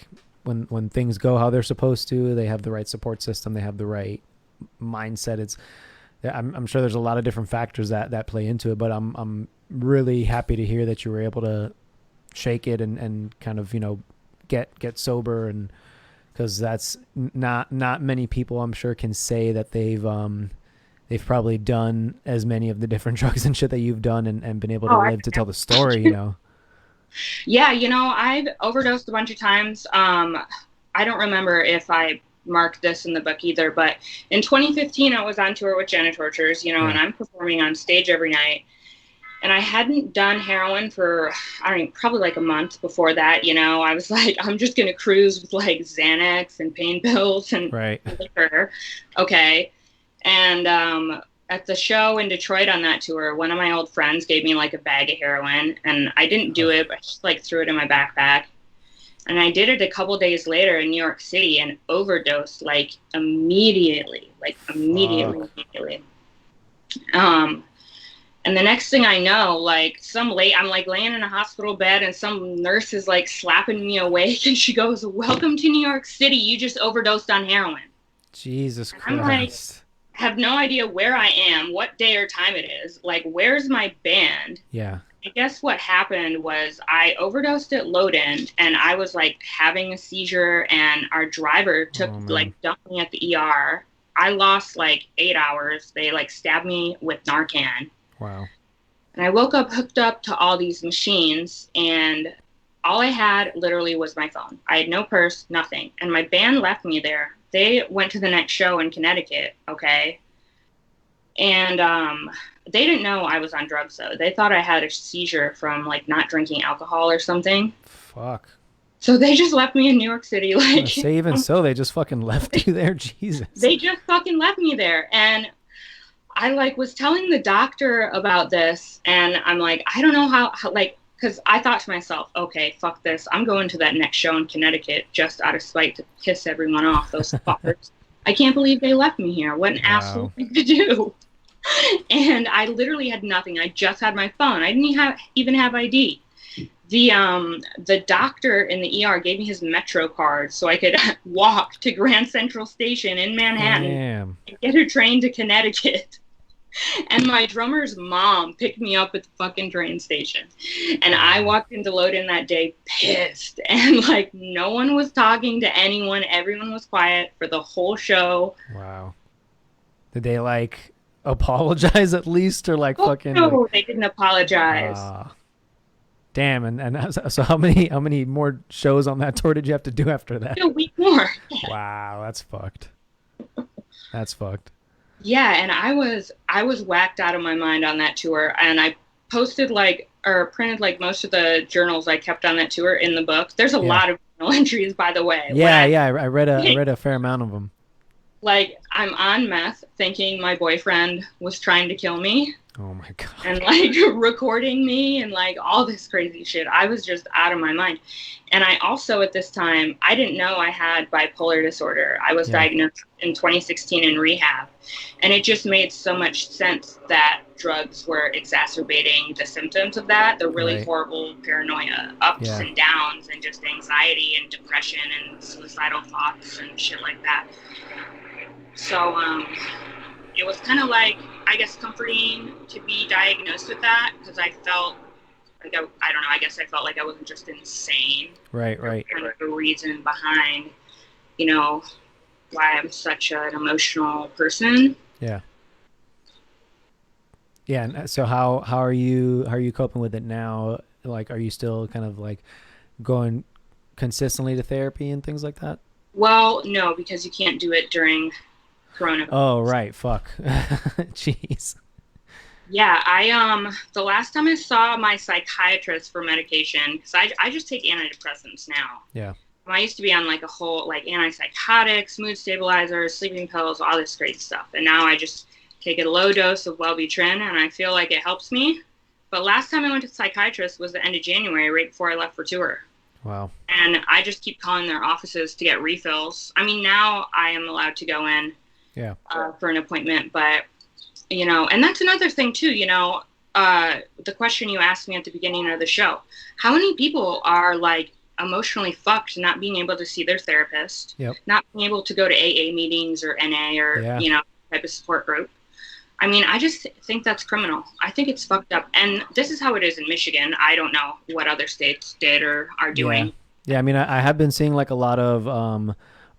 when things go how they're supposed to, they have the right support system, they have the right mindset. I'm sure there's a lot of different factors that play into it, but I'm really happy to hear that you were able to shake it and kind of, get sober, and because that's not many people, I'm sure, can say that they've probably done as many of the different drugs and shit that you've done, and been able to live to tell the story,
Yeah, I've overdosed a bunch of times. I don't remember if I marked this in the book either, but in 2015, I was on tour with Jenna Tortures, and I'm performing on stage every night. And I hadn't done heroin for, probably like a month before that. I was like, I'm just going to cruise with like Xanax and pain pills and liquor. Okay. And at the show in Detroit on that tour, one of my old friends gave me like a bag of heroin, and I didn't do it, but I just like threw it in my backpack. And I did it a couple days later in New York City and overdosed like immediately. And the next thing I know, like I'm like laying in a hospital bed, and some nurse is like slapping me awake, and she goes, "Welcome to New York City. You just overdosed on heroin."
Jesus Christ.
I'm like, have no idea where I am, what day or time it is. Like, where's my band?
Yeah.
I guess what happened was I overdosed at Loden, and I was like having a seizure, and our driver dumped me at the ER. I lost like 8 hours. They like stabbed me with Narcan.
Wow.
And I woke up hooked up to all these machines, and all I had literally was my phone. I had no purse, nothing. And my band left me there. They went to the next show in Connecticut, okay? And they didn't know I was on drugs, though. They thought I had a seizure from, like, not drinking alcohol or something.
Fuck.
So they just left me in New York City. Like,
say even so, they just fucking left you there? Jesus.
They just fucking left me there. And I like was telling the doctor about this, and I'm like, I don't know how like, because I thought to myself, okay, fuck this. I'm going to that next show in Connecticut just out of spite to piss everyone off, those fuckers. I can't believe they left me here. What an asshole thing to do. And I literally had nothing. I just had my phone. I didn't even have ID. The doctor in the ER gave me his Metro card so I could walk to Grand Central Station in Manhattan and get a train to Connecticut. And my drummer's mom picked me up at the fucking train station. And I walked into Loden that day pissed. And like no one was talking to anyone. Everyone was quiet for the whole show.
Wow. Did they like apologize at least, or like fucking?
No,
like,
they didn't apologize.
Damn. And so how many more shows on that tour did you have to do after that?
A week more.
Wow, that's fucked. That's fucked.
Yeah, and I was whacked out of my mind on that tour, and I posted printed like most of the journals I kept on that tour in the book. There's a lot of journal entries, by the way.
I read a fair amount of them.
Like, I'm on meth thinking my boyfriend was trying to kill me.
Oh my God.
And like recording me and like all this crazy shit. I was just out of my mind. And I also at this time, I didn't know I had bipolar disorder. I was diagnosed in 2016 in rehab. And it just made so much sense that drugs were exacerbating the symptoms of that, the really horrible paranoia, ups and downs, and just anxiety and depression and suicidal thoughts and shit like that. So it was kind of like, I guess, comforting to be diagnosed with that, because I felt like, I don't know, I guess I felt like I wasn't just insane. Right. Kind of the reason behind, why I'm such an emotional person. Yeah.
Yeah. And so how are you coping with it now? Like, are you still kind of like going consistently to therapy and things like that?
Well, no, because you can't do it during coronavirus.
Oh, right. Fuck. Jeez.
Yeah, the last time I saw my psychiatrist for medication, because I just take antidepressants now. Yeah. I used to be on like a whole, like antipsychotics, mood stabilizers, sleeping pills, all this crazy stuff. And now I just take a low dose of Wellbutrin, and I feel like it helps me. But last time I went to the psychiatrist was the end of January, right before I left for tour. Wow. And I just keep calling their offices to get refills. I mean, now I am allowed to go in for an appointment, but, and that's another thing too, the question you asked me at the beginning of the show, how many people are like emotionally fucked not being able to see their therapist, not being able to go to AA meetings or NA or, type of support group. I mean, I just think that's criminal. I think it's fucked up. And this is how it is in Michigan. I don't know what other states did or are
Yeah.
doing.
Yeah. I mean, I have been seeing like a lot of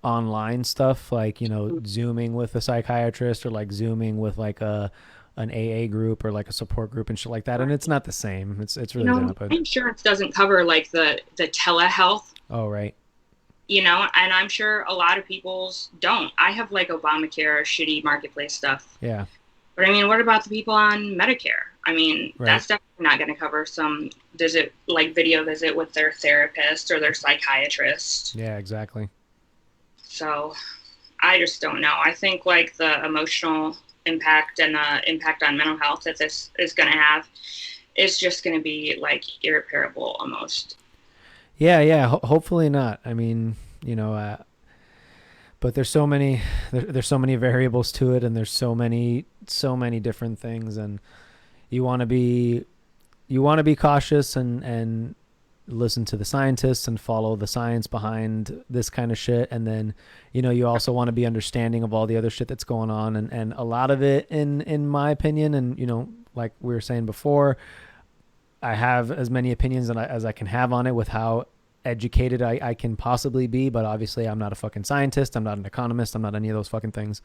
online stuff, like, you know, Zooming with a psychiatrist or like Zooming with like an AA group or like a support group and shit like that. And it's not the same. It's
You
really
know,
not. But
insurance doesn't cover like the telehealth,
oh, right.
you know, and I'm sure a lot of people's don't. I have like Obamacare, shitty marketplace stuff.
Yeah.
But I mean, what about the people on Medicare? I mean,
Right.
that's definitely not going to cover some visit, like video visit with their therapist or their psychiatrist.
Yeah, exactly.
So I just don't know. I think like the emotional impact and the impact on mental health that this is going to have is just going to be like irreparable almost.
Yeah. Yeah. Hopefully not. I mean, you know, but there's so many, there's so many variables to it, and there's so many different things, and you want to be, cautious and listen to the scientists and follow the science behind this kind of shit. And then, you know, you also want to be understanding of all the other shit that's going on. And a lot of it, in my opinion, and, you know, like we were saying before, I have as many opinions as I can have on it with how educated I can possibly be. But obviously I'm not a fucking scientist. I'm not an economist. I'm not any of those fucking things.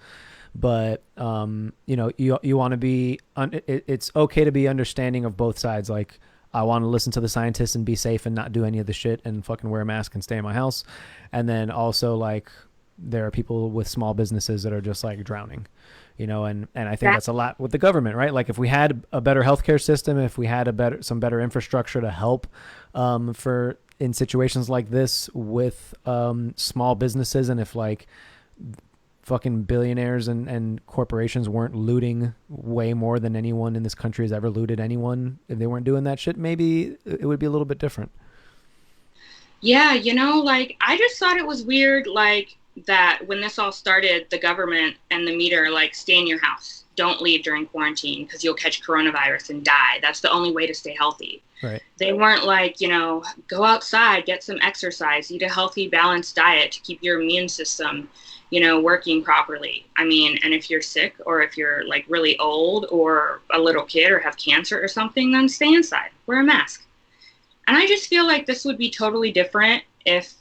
But, you know, you want to be, it's okay to be understanding of both sides. Like, I want to listen to the scientists and be safe and not do any of the shit and fucking wear a mask and stay in my house. And then also, like, there are people with small businesses that are just like drowning, you know, and I think that's a lot with the government, right? Like, if we had a better healthcare system, if we had some better infrastructure to help, for in situations like this with, small businesses, and if like fucking billionaires and corporations weren't looting way more than anyone in this country has ever looted anyone, if they weren't doing that shit, maybe it would be a little bit different.
Yeah, you know, like I just thought it was weird, like that when this all started, the government and the meter, like, stay in your house, don't leave during quarantine because you'll catch coronavirus and die. That's the only way to stay healthy.
Right.
They weren't like, you know, go outside, get some exercise, eat a healthy, balanced diet to keep your immune system, you know, working properly. I mean, and if you're sick or if you're like really old or a little kid or have cancer or something, then stay inside, wear a mask. And I just feel like this would be totally different if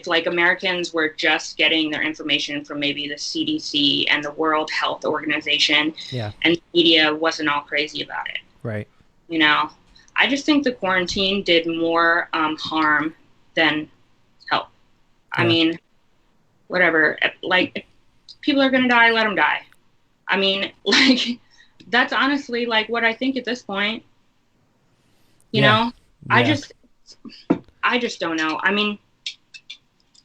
like Americans were just getting their information from maybe the CDC and the World Health Organization.
Yeah.
And the media wasn't all crazy about it.
Right.
You know, I just think the quarantine did more harm than help. Yeah. I mean, whatever, like, if people are going to die, let them die. I mean, like, that's honestly like what I think at this point, you know, yeah. I just don't know. I mean,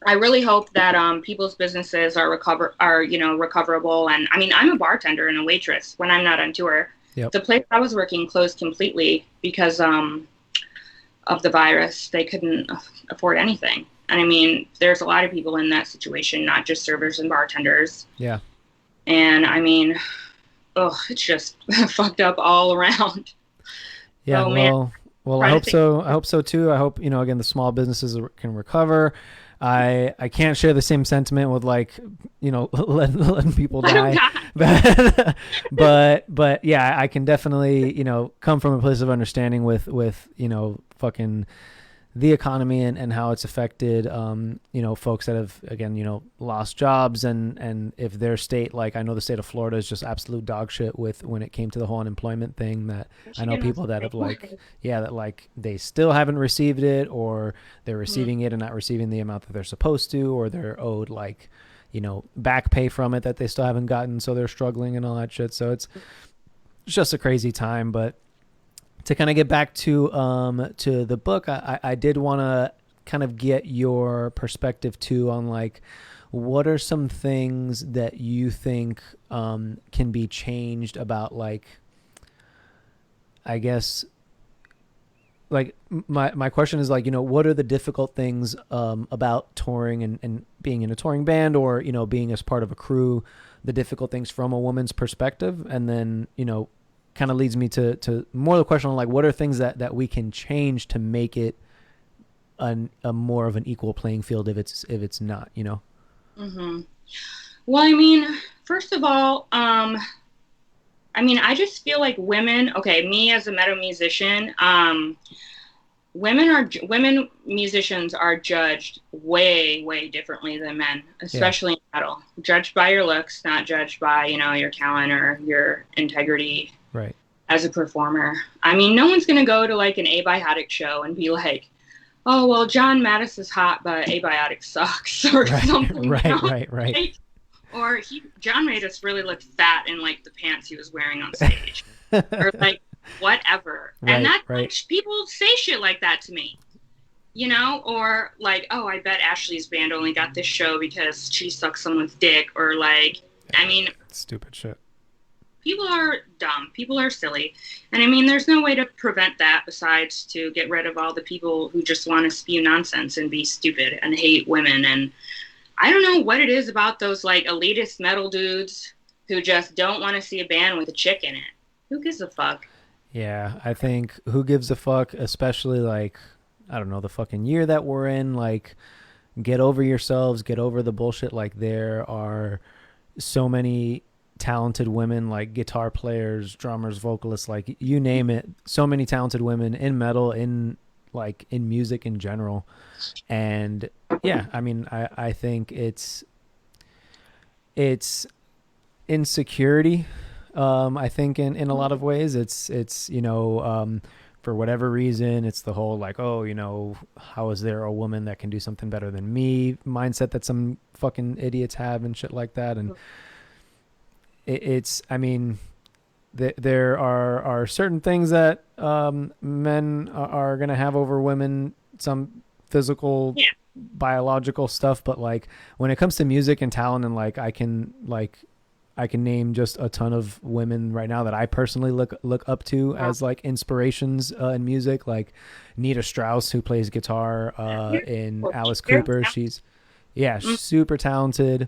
I really hope that people's businesses are recoverable. And I mean, I'm a bartender and a waitress when I'm not on tour.
Yep.
The place I was working closed completely because of the virus. They couldn't afford anything. And I mean, there's a lot of people in that situation, not just servers and bartenders.
Yeah.
And I mean, it's just fucked up all around.
Yeah. Well, I hope so. I hope so too. I hope, you know, again, the small businesses can recover. I can't share the same sentiment with, like, you know, letting people die. but yeah, I can definitely, you know, come from a place of understanding with, you know, fucking the economy and how it's affected, you know, folks that have, again, you know, lost jobs, and if their state, like, I know the state of Florida is just absolute dog shit with when it came to the whole unemployment thing, that I know people that have, like, that, like, they still haven't received it, or they're receiving it and not receiving the amount that they're supposed to, or they're owed, like, you know, back pay from it that they still haven't gotten, so they're struggling and all that shit. So it's just a crazy time. But to kind of get back to the book, I did want to kind of get your perspective too on, like, what are some things that you think can be changed about, like, I guess, like, my question is, like, you know, what are the difficult things about touring and being in a touring band, or, you know, being as part of a crew, the difficult things from a woman's perspective? And then, you know, kind of leads me to more of the question on, like, what are things that we can change to make it a more of an equal playing field if it's not, you know? Mm-hmm.
Well, I mean, first of all, I I mean, I just feel like women, okay, me as a metal musician, women musicians are judged way differently than men,
Yeah.
especially in metal. Judged by your looks, not judged by, you know, your talent or your integrity
Right.
as a performer. I mean, no one's going to go to like an Abiotic show and be like, oh, well, John Mattis is hot, but Abiotic sucks or
Right.
something. You know?
Right.
Like, or John Mattis really looked fat in like the pants he was wearing on stage or like whatever. And that's like, people say shit like that to me, you know, or like, oh, I bet Ashley's band only got this show because she sucks someone's dick, or like, I mean,
stupid shit.
People are dumb. People are silly. And I mean, there's no way to prevent that besides to get rid of all the people who just want to spew nonsense and be stupid and hate women. And I don't know what it is about those like elitist metal dudes who just don't want to see a band with a chick in it. Who gives a fuck?
Yeah, I think who gives a fuck, especially like, I don't know, the fucking year that we're in, like, get over yourselves, get over the bullshit. Like, there are so many talented women, like guitar players, drummers, vocalists, like you name it, so many talented women in metal, in like in music in general. And yeah, I mean, I think it's insecurity. I think in a lot of ways it's you know, for whatever reason, it's the whole like, oh, you know, how is there a woman that can do something better than me mindset that some fucking idiots have and shit like that. And it's, I mean, there are certain things that men are going to have over women, some physical, biological stuff. But like when it comes to music and talent, and like I can name just a ton of women right now that I personally look up to as like inspirations in music, like Nita Strauss, who plays guitar in Alice Cooper. She's super talented.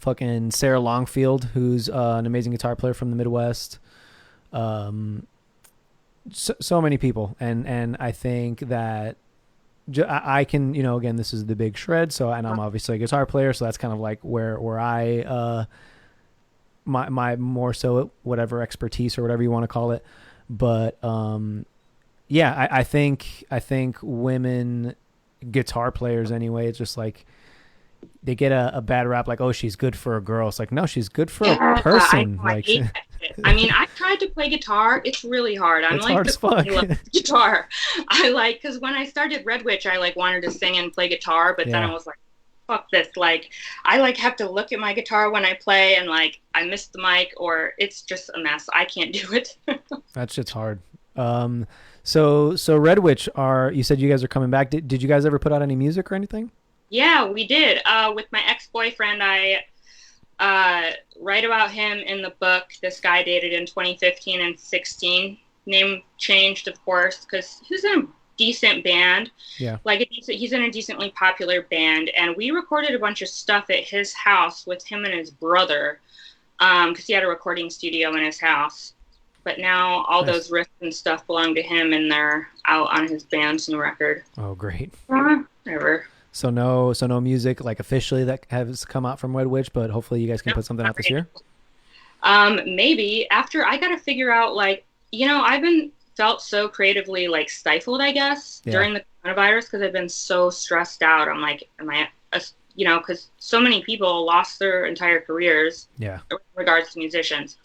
Fucking Sarah Longfield, who's an amazing guitar player from the Midwest. So many people. And I think that I can, you know, again, this is the big shred. So, and I'm obviously a guitar player. So that's kind of like where I, my more so whatever expertise or whatever you want to call it. But, yeah, I think women guitar players anyway, it's just like, they get a bad rap, like, oh, she's good for a girl. It's like, no, she's good for a person. I hate that
shit. I mean, I tried to play guitar. It's really hard. I'm
it's
like
hard as fuck.
Guitar. I like, because when I started Red Witch, I like wanted to sing and play guitar, but then I was like, fuck this. Like, I like have to look at my guitar when I play, and like I miss the mic, or it's just a mess. I can't do it.
That shit's hard. So Red Witch, you said you guys are coming back. Did you guys ever put out any music or anything?
Yeah, we did. With my ex-boyfriend, I write about him in the book. This guy dated in 2015 and 16. Name changed, of course, because he was in a decent band. Yeah. Like he's in a decently popular band, and we recorded a bunch of stuff at his house with him and his brother, because he had a recording studio in his house. But now all those riffs and stuff belong to him, and they're out on his band's new record.
Oh, great.
Whatever.
So no music like officially that has come out from Red Witch, but hopefully you guys can put something out this year.
Maybe after I got to figure out, like, you know, I've been felt so creatively like stifled, I guess, during the coronavirus, because I've been so stressed out. I'm like, am I, you know, because so many people lost their entire careers. Yeah. In regards to musicians.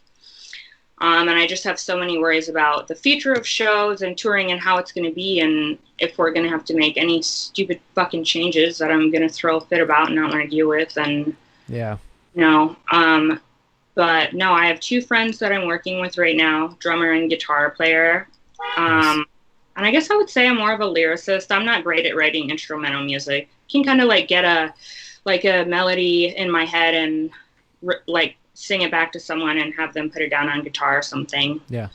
And I just have so many worries about the future of shows and touring and how it's going to be, and if we're going to have to make any stupid fucking changes that I'm going to throw a fit about and not want to deal with. And you know, but no, I have two friends that I'm working with right now, drummer and guitar player. And I guess I would say I'm more of a lyricist. I'm not great at writing instrumental music. I can kind of like get a melody in my head and like sing it back to someone and have them put it down on guitar or something. Yeah.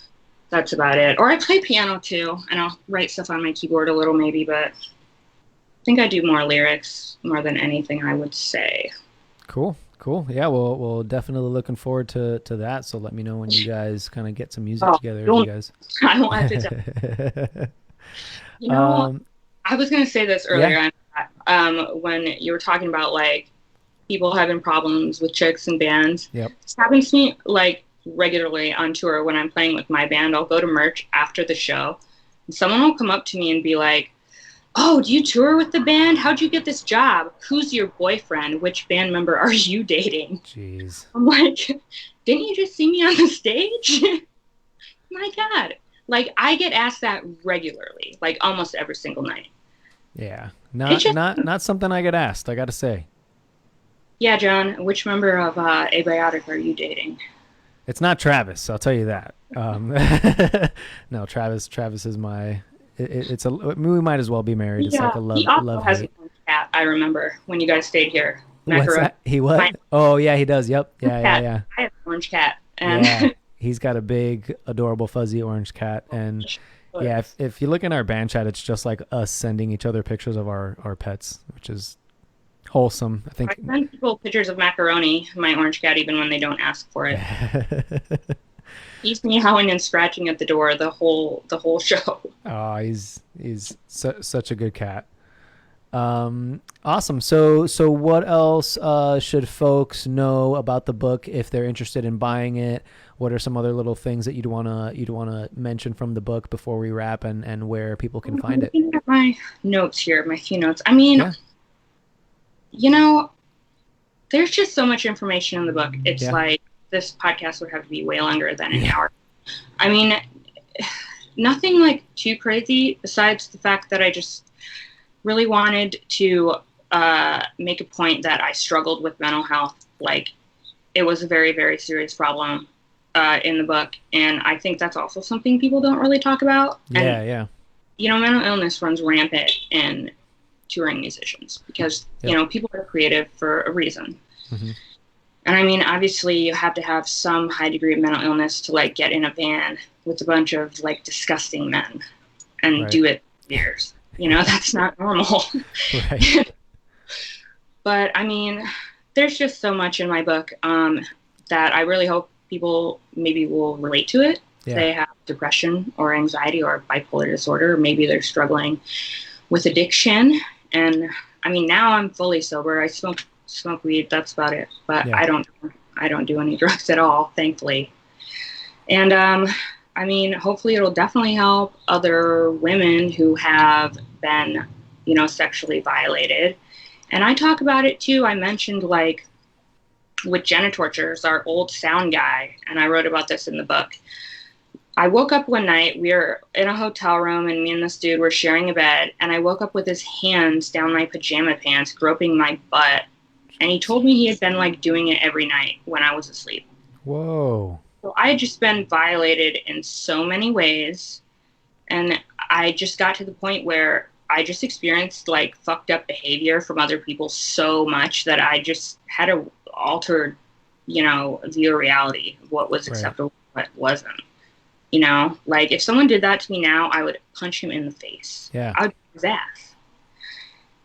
That's about it. Or I play piano too, and I'll write stuff on my keyboard a little maybe, but I think I do more lyrics more than anything, I would say. Cool.
Yeah, we'll definitely looking forward to that. So let me know when you guys kind of get some music together. You guys.
I won't have to You know, I was going to say this earlier on, when you were talking about like people having problems with chicks and bands. Yep. This happens to me like regularly on tour when I'm playing with my band. I'll go to merch after the show, and someone will come up to me and be like, "Oh, do you tour with the band? How'd you get this job? Who's your boyfriend? Which band member are you dating?"
Jeez.
I'm like, "Didn't you just see me on the stage?" My God. Like, I get asked that regularly, like almost every single night.
Yeah. Not something I get asked, I gotta say.
Yeah, John, which member of Abiotic are you dating?
It's not Travis, I'll tell you that. No, Travis is my. It's a. We might as well be married. It's like a
He also
love
has
hate.
an orange cat. I remember when you guys stayed here.
What's
Macaroni.
that? He what? Oh yeah, he does. Yep. Yeah.
I have an orange cat, and
Yeah. He's got a big, adorable, fuzzy orange cat, and yeah, if you look in our band chat, it's just like us sending each other pictures of our pets, which is wholesome. I think.
I send people pictures of Macaroni, my orange cat, even when they don't ask for it. He's meowing and scratching at the door the whole show.
Oh, he's such a good cat. Awesome. So what else should folks know about the book if they're interested in buying it? What are some other little things that you'd wanna mention from the book before we wrap, and where people can find it?
Looking at my notes here, my few notes. I mean, you know, there's just so much information in the book. It's like this podcast would have to be way longer than an hour. I mean, nothing like too crazy besides the fact that I just really wanted to make a point that I struggled with mental health. Like, it was a very, very serious problem in the book. And I think that's also something people don't really talk about. And, you know, mental illness runs rampant in touring musicians because, you know, people are creative for a reason.
Mm-hmm.
And I mean, obviously you have to have some high degree of mental illness to like get in a van with a bunch of like disgusting men and do it for years. You know, that's not normal.
Right.
But I mean, there's just so much in my book that I really hope people maybe will relate to it. Yeah. They have depression or anxiety or bipolar disorder. Maybe they're struggling with addiction. And I mean, now I'm fully sober. I smoke weed. That's about it. But I don't do any drugs at all, thankfully. And I mean, hopefully it'll definitely help other women who have been, you know, sexually violated. And I talk about it too. I mentioned like with Genitortures, our old sound guy, and I wrote about this in the book. I woke up one night, we were in a hotel room, and me and this dude were sharing a bed, and I woke up with his hands down my pajama pants, groping my butt. And he told me he had been like doing it every night when I was asleep.
Whoa.
So I had just been violated in so many ways. And I just got to the point where I just experienced like fucked up behavior from other people so much that I just had a altered, you know, view of reality of what was acceptable, what wasn't. You know, like if someone did that to me now, I would punch him in the face.
Yeah.
I would beat his ass.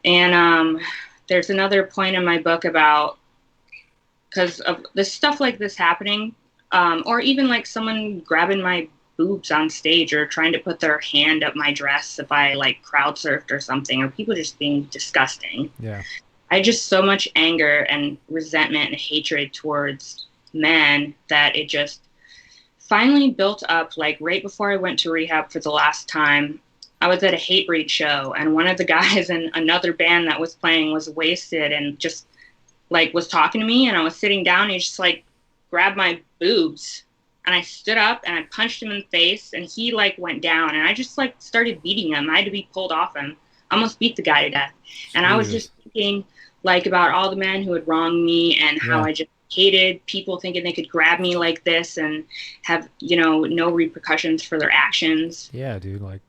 And there's another point in my book about, because of this stuff like this happening, or even like someone grabbing my boobs on stage or trying to put their hand up my dress if I like crowd surfed or something, or people just being disgusting.
Yeah.
I had just so much anger and resentment and hatred towards men that it just finally built up. Like right before I went to rehab for the last time, I was at a hate breed show, and one of the guys in another band that was playing was wasted and just like was talking to me, and I was sitting down, and he just like grabbed my boobs, and I stood up and I punched him in the face, and he like went down, and I just like started beating him. I had to be pulled off him. I almost beat the guy to death. And I was just thinking like about all the men who had wronged me and how I just hated people thinking they could grab me like this and have, you know, no repercussions for their actions.
Yeah, dude, like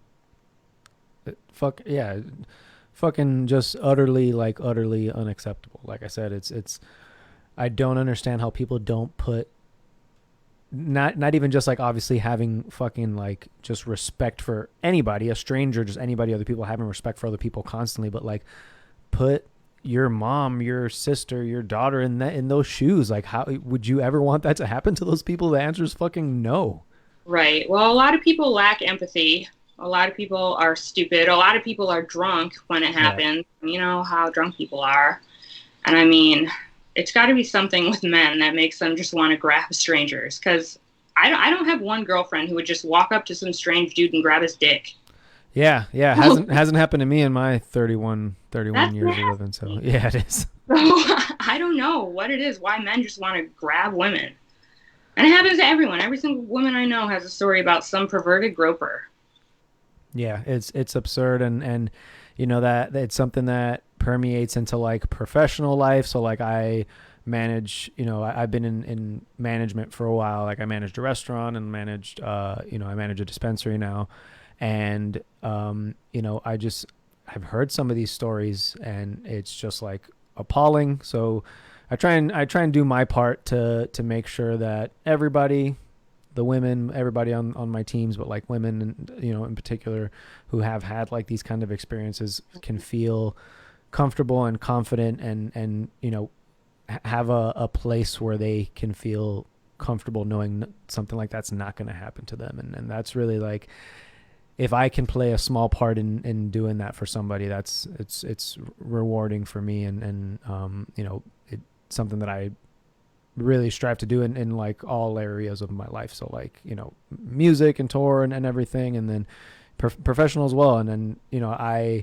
fucking just utterly unacceptable. Like I said, it's I don't understand how people don't put not even just like obviously having fucking like just respect for anybody, a stranger, just anybody, other people, having respect for other people constantly, but like put your mom, your sister, your daughter in those shoes. Like, how would you ever want that to happen to those people? The answer is fucking no. Right.
Well, a lot of people lack empathy. A lot of people are stupid. A lot of people are drunk when it happens. You know how drunk people are. And I mean, it's got to be something with men that makes them just want to grab strangers. Because I don't have one girlfriend who would just walk up to some strange dude and grab his dick.
Yeah, yeah, hasn't happened to me in my 31
That's
years of living. So
nasty.
yeah, it is.
So I don't know what it is, why men just want to grab women. And it happens to everyone. Every single woman I know has a story about some perverted groper.
Yeah, it's absurd, and you know that it's something that permeates into like professional life. So like I manage, you know, I've been in management for a while. Like I managed a restaurant and managed, you know, I manage a dispensary now. And, you know, I've heard some of these stories and it's just like appalling. So I try and do my part to make sure that everybody, the women, everybody on my teams, but like women, and you know, in particular, who have had like these kind of experiences can feel comfortable and confident and, you know, have a place where they can feel comfortable knowing something like that's not going to happen to them. And that's really like, if I can play a small part in doing that for somebody, it's rewarding for me. And you know, it's something that I really strive to do in like all areas of my life. So like, you know, music and tour and everything, and then professional as well. And then, you know,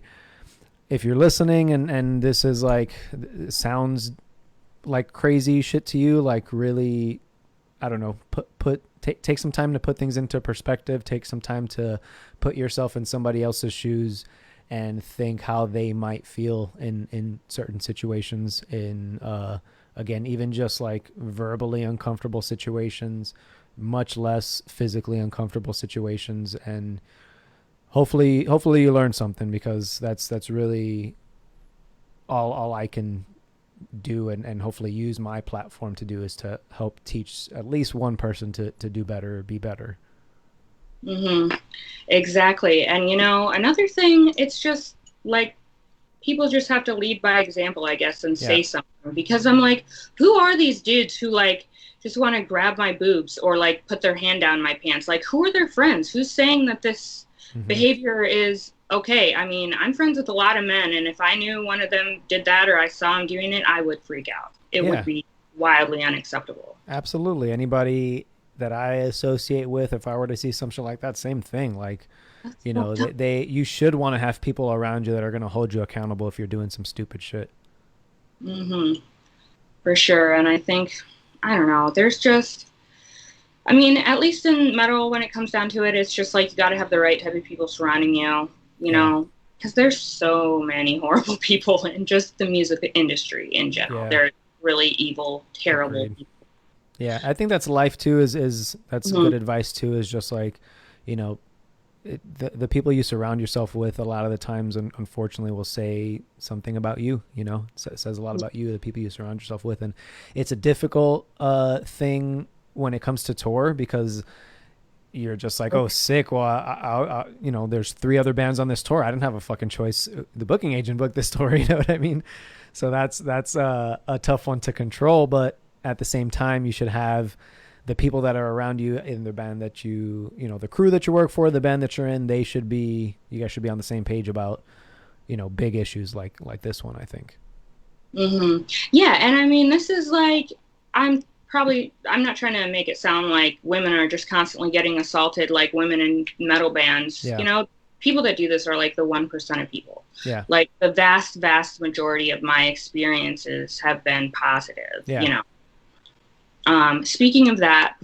if you're listening and this is like, sounds like crazy shit to you, like really, I don't know, take some time to put things into perspective, take some time to put yourself in somebody else's shoes and think how they might feel in certain situations, in, again, even just like verbally uncomfortable situations, much less physically uncomfortable situations. And hopefully you learn something, because that's really all I can do and hopefully use my platform to do, is to help teach at least one person to do better or be better.
Mm-hmm. Exactly. And, you know, another thing, it's just like people just have to lead by example, I guess, and say something. Because I'm like, who are these dudes who like just want to grab my boobs or like put their hand down my pants? Like, who are their friends? Who's saying that this behavior is okay? I mean, I'm friends with a lot of men, and if I knew one of them did that or I saw him doing it, I would freak out. It would be wildly unacceptable.
Absolutely. Anybody that I associate with, if I were to see something like that, same thing. Like, you know, you should want to have people around you that are going to hold you accountable if you're doing some stupid shit.
Mm-hmm. For sure. And I think, I don't know, there's just, I mean, at least in metal, when it comes down to it, it's just like you got to have the right type of people surrounding you, you know, because there's so many horrible people in just the music industry in general. Yeah. They're really evil, terrible people.
Yeah, I think that's life too. Is that's good advice too. Is just like, you know, the people you surround yourself with a lot of the times, unfortunately, will say something about you. You know, it says a lot about you, the people you surround yourself with, and it's a difficult thing when it comes to tour, because you're just like, oh, sick. Well, I you know, there's 3 other bands on this tour. I didn't have a fucking choice. The booking agent booked this tour. You know what I mean? So that's a tough one to control, but at the same time, you should have the people that are around you in the band that you know, the crew that you work for, the band that you're in, you guys should be on the same page about, you know, big issues like this one, I think.
Mm-hmm. Yeah. And I mean, this is like, I'm not trying to make it sound like women are just constantly getting assaulted like women in metal bands. Yeah. You know, people that do this are like the 1% of people. Yeah. Like the vast majority of my experiences have been positive, you know. Speaking of that,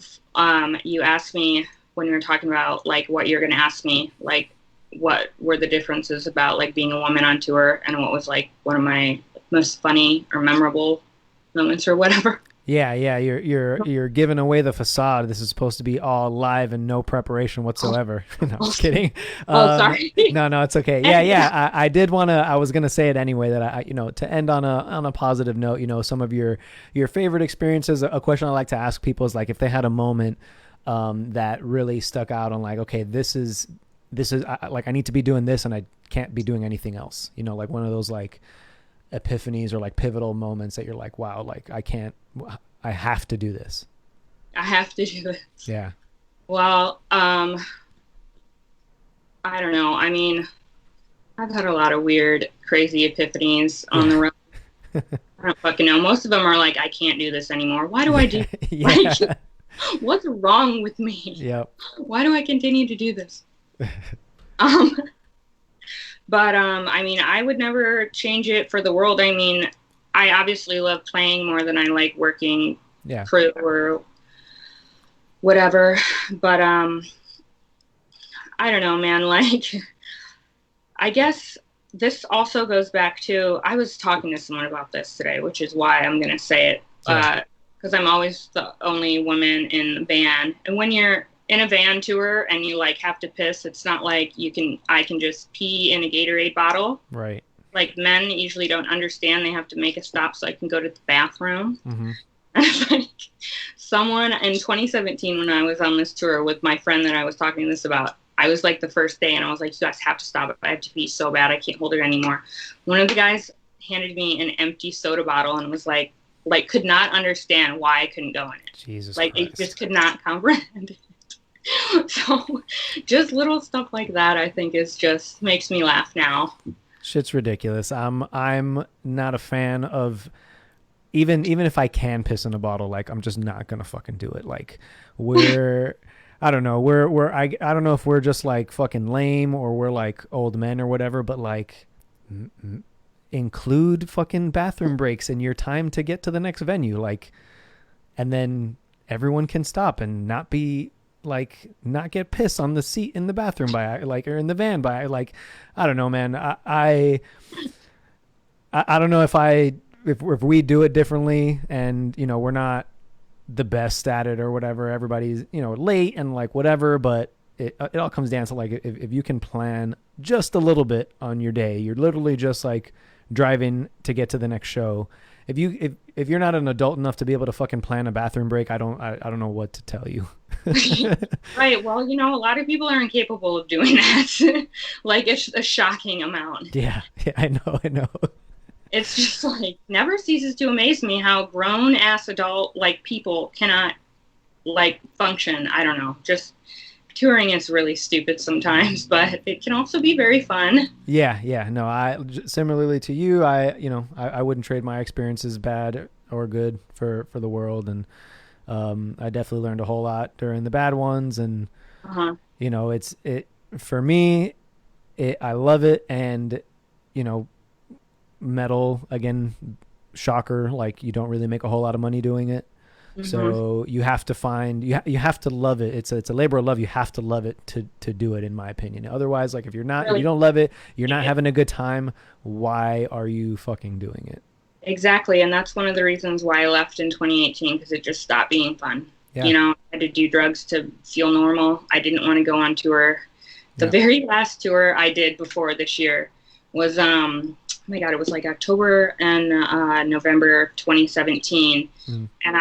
you asked me when we were talking about like what you're going to ask me, like what were the differences about like being a woman on tour and what was like one of my most funny or memorable moments or whatever. Yeah. You're giving away the facade. This is supposed to be all live and no preparation whatsoever. No, I'm just kidding. Sorry. No, it's okay. Yeah. I did want to. I was gonna say it anyway. That I, you know, to end on a positive note. You know, some of your favorite experiences. A question I like to ask people is like if they had a moment that really stuck out on like, okay, this is like I need to be doing this and I can't be doing anything else. You know, like one of those like epiphanies or like pivotal moments that you're like, wow, like I have to do this. I have to do this. Yeah. Well, I don't know. I mean, I've had a lot of weird, crazy epiphanies on the road. I don't fucking know. Most of them are like, I can't do this anymore. Why do I do
Yeah.
like what's wrong with me?
Yep.
Why do I continue to do this? Um but I mean, I would never change it for the world. I mean, I obviously love playing more than I like working
Yeah.
crew or whatever. But I don't know, man, like I guess this also goes back to, I was talking to someone about this today, which is why I'm going to say it.
Yeah.
Because I'm always the only woman in the band. And when you're in a van tour and you like have to piss, it's not like I can just pee in a Gatorade bottle.
Right.
Like men usually don't understand. They have to make a stop so I can go to the bathroom.
Mm-hmm.
And it's like someone in 2017, when I was on this tour with my friend that I was talking this about, I was like the first day and I was like, you guys have to stop it. I have to pee so bad. I can't hold it anymore. One of the guys handed me an empty soda bottle and was like could not understand why I couldn't go in it.
Jesus
like
Christ.
It just could not comprehend it. So just little stuff like that, I think is just makes me laugh now.
Shit's ridiculous. I'm not a fan of even if I can piss in a bottle, like I'm just not gonna fucking do it. Like we're I don't know, I don't know if we're just like fucking lame or we're like old men or whatever, but like include fucking bathroom breaks in your time to get to the next venue, like, and then everyone can stop and not be like not get piss on the seat in the bathroom by like or in the van by like I don't know, man. I don't know if we do it differently and you know we're not the best at it or whatever, everybody's you know late and like whatever, but it all comes down to like if you can plan just a little bit on your day, you're literally just like driving to get to the next show. If you're not an adult enough to be able to fucking plan a bathroom break, I don't know what to tell you.
Right. Well, you know, a lot of people are incapable of doing that. Like it's a shocking amount.
Yeah, I know.
It's just like never ceases to amaze me how grown ass adult like people cannot like function. I don't know. Just touring is really stupid sometimes, but it can also be very fun.
Yeah. No, I similarly to you, I wouldn't trade my experiences, bad or good, for the world, and I definitely learned a whole lot during the bad ones, and you know, it for me, I love it, and you know, metal again, shocker, like you don't really make a whole lot of money doing it. Mm-hmm. So you have to find you have to love it. It's a labor of love. You have to love it to do it, in my opinion. Otherwise, like if you're not, if you don't love it, you're not having a good time. Why are you fucking doing it?
Exactly, and that's one of the reasons why I left in 2018, because it just stopped being fun. Yeah. You know, I had to do drugs to feel normal. I didn't want to go on tour. The very last tour I did before this year was oh my God, it was like October and November 2017. And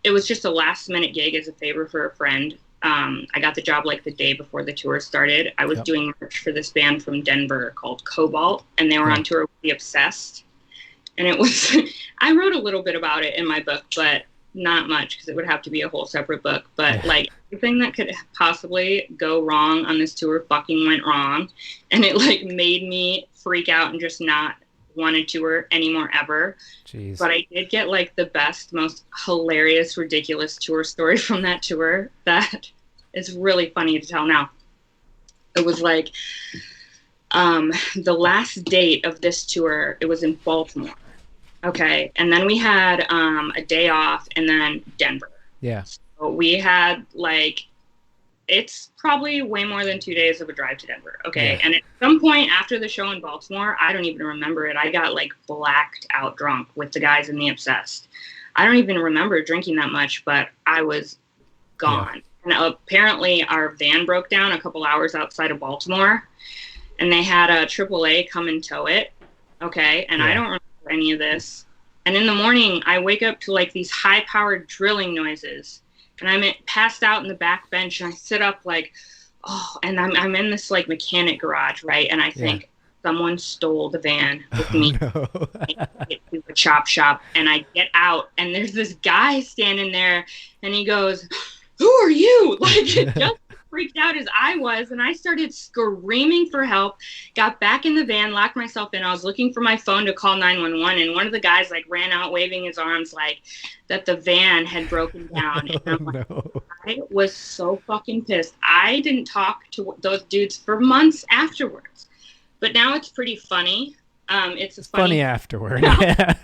it was just a last minute gig as a favor for a friend. I got the job like the day before the tour started. I was doing merch for this band from Denver called Cobalt, and they were on tour with The Obsessed. And it was, I wrote a little bit about it in my book, but not much because it would have to be a whole separate book. But like everything that could possibly go wrong on this tour fucking went wrong. And it like made me freak out and just not want to tour anymore ever. Jeez. But I did get like the best, most hilarious, ridiculous tour story from that tour that is really funny to tell now. It was like the last date of this tour, it was in Baltimore. Okay. And then we had a day off and then Denver. Yeah. So we had like, it's probably way more than 2 days of a drive to Denver. Okay. Yeah. And at some point after the show in Baltimore, I don't even remember it. I got like blacked out drunk with the guys in The Obsessed. I don't even remember drinking that much, but I was gone. Yeah. And apparently our van broke down a couple hours outside of Baltimore, and they had a AAA come and tow it. Okay. And I don't remember any of this. And in the morning, I wake up to like these high-powered drilling noises. And I'm passed out in the back bench, and I sit up like, oh, and I'm in this like mechanic garage, right? And I think someone stole the van with me. No. Get to the chop shop, and I get out, and there's this guy standing there, and he goes, "Who are you?" Like just freaked out as I was, and I started screaming for help. Got back in the van, locked myself in. I was looking for my phone to call 911, and one of the guys like ran out waving his arms like that the van had broken down. And I'm like,
No.
I was so fucking pissed. I didn't talk to those dudes for months afterwards, but now it's pretty funny. It's a
Funny afterward. Yeah.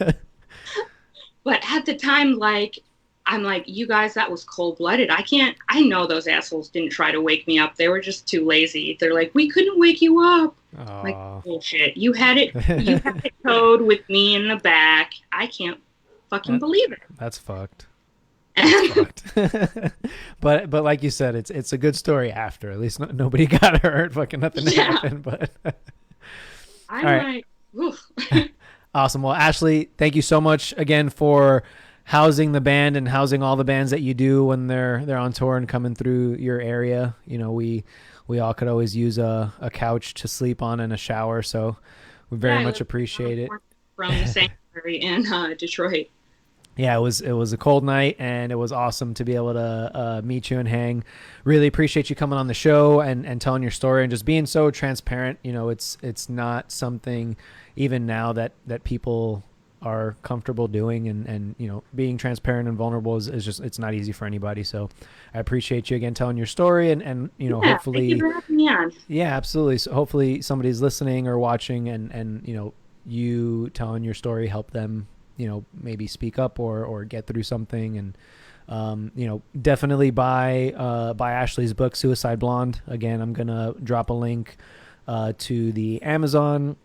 but at the time, like, I'm like, you guys, that was cold blooded. I know those assholes didn't try to wake me up. They were just too lazy. They're like, we couldn't wake you up. Like, bullshit. You had it towed with me in the back. I can't fucking believe it.
That's fucked. That's fucked. but like you said, it's a good story after. At least nobody got hurt. Fucking nothing happened. But
I'm
right.
like, oof.
Awesome. Well, Ashley, thank you so much again for housing the band and housing all the bands that you do when they're on tour and coming through your area. You know, we all could always use a couch to sleep on and a shower, so we very much appreciate it.
From the sanctuary in Detroit.
Yeah, it was a cold night, and it was awesome to be able to meet you and hang. Really appreciate you coming on the show and telling your story and just being so transparent. You know, it's not something even now that people are comfortable doing, and you know, being transparent and vulnerable is just, it's not easy for anybody. So I appreciate you again telling your story, and you know, hopefully,
thank you for having me on.
Yeah, absolutely. So hopefully somebody's listening or watching, and you know, you telling your story help them, you know, maybe speak up or get through something. And you know, definitely buy Ashley's book, Suicide Blonde. Again, I'm gonna drop a link to the Amazon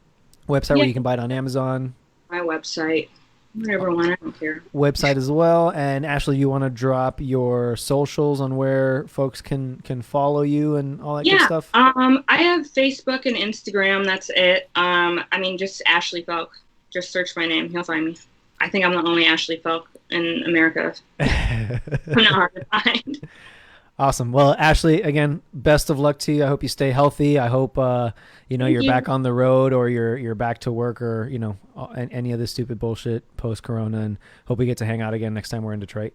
website where you can buy it on Amazon.
My website, whatever one, I don't care.
Website as well. And Ashley, you want to drop your socials on where folks can follow you and all that good stuff?
I have Facebook and Instagram. That's it. I mean, just Ashley Felk. Just search my name. He'll find me. I think I'm the only Ashley Felk in America. I'm not hard to find.
Awesome. Well, Ashley, again, best of luck to you. I hope you stay healthy. I hope you know, you're back on the road, or you're back to work, or you know, any of this stupid bullshit post Corona. And hope we get to hang out again next time we're in Detroit.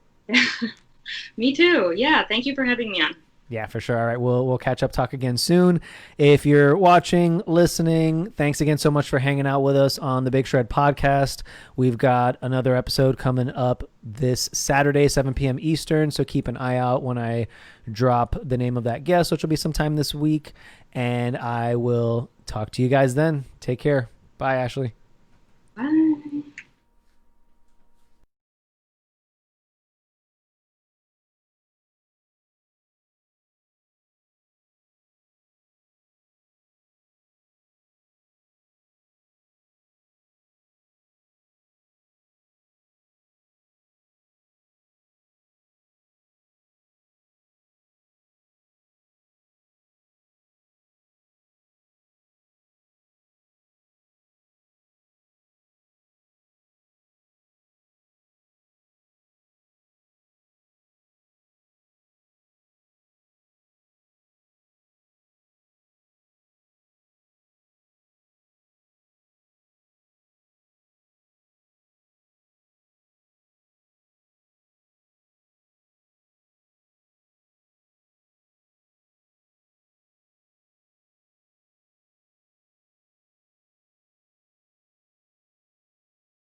Me too. Yeah. Thank you for having me on.
Yeah, for sure. All right, we'll catch up, talk again soon. If you're watching, listening, thanks again so much for hanging out with us on the Big Shred Podcast. We've got another episode coming up this Saturday, 7 p.m. Eastern, so keep an eye out when I drop the name of that guest, which will be sometime this week, and I will talk to you guys then. Take care. Bye, Ashley.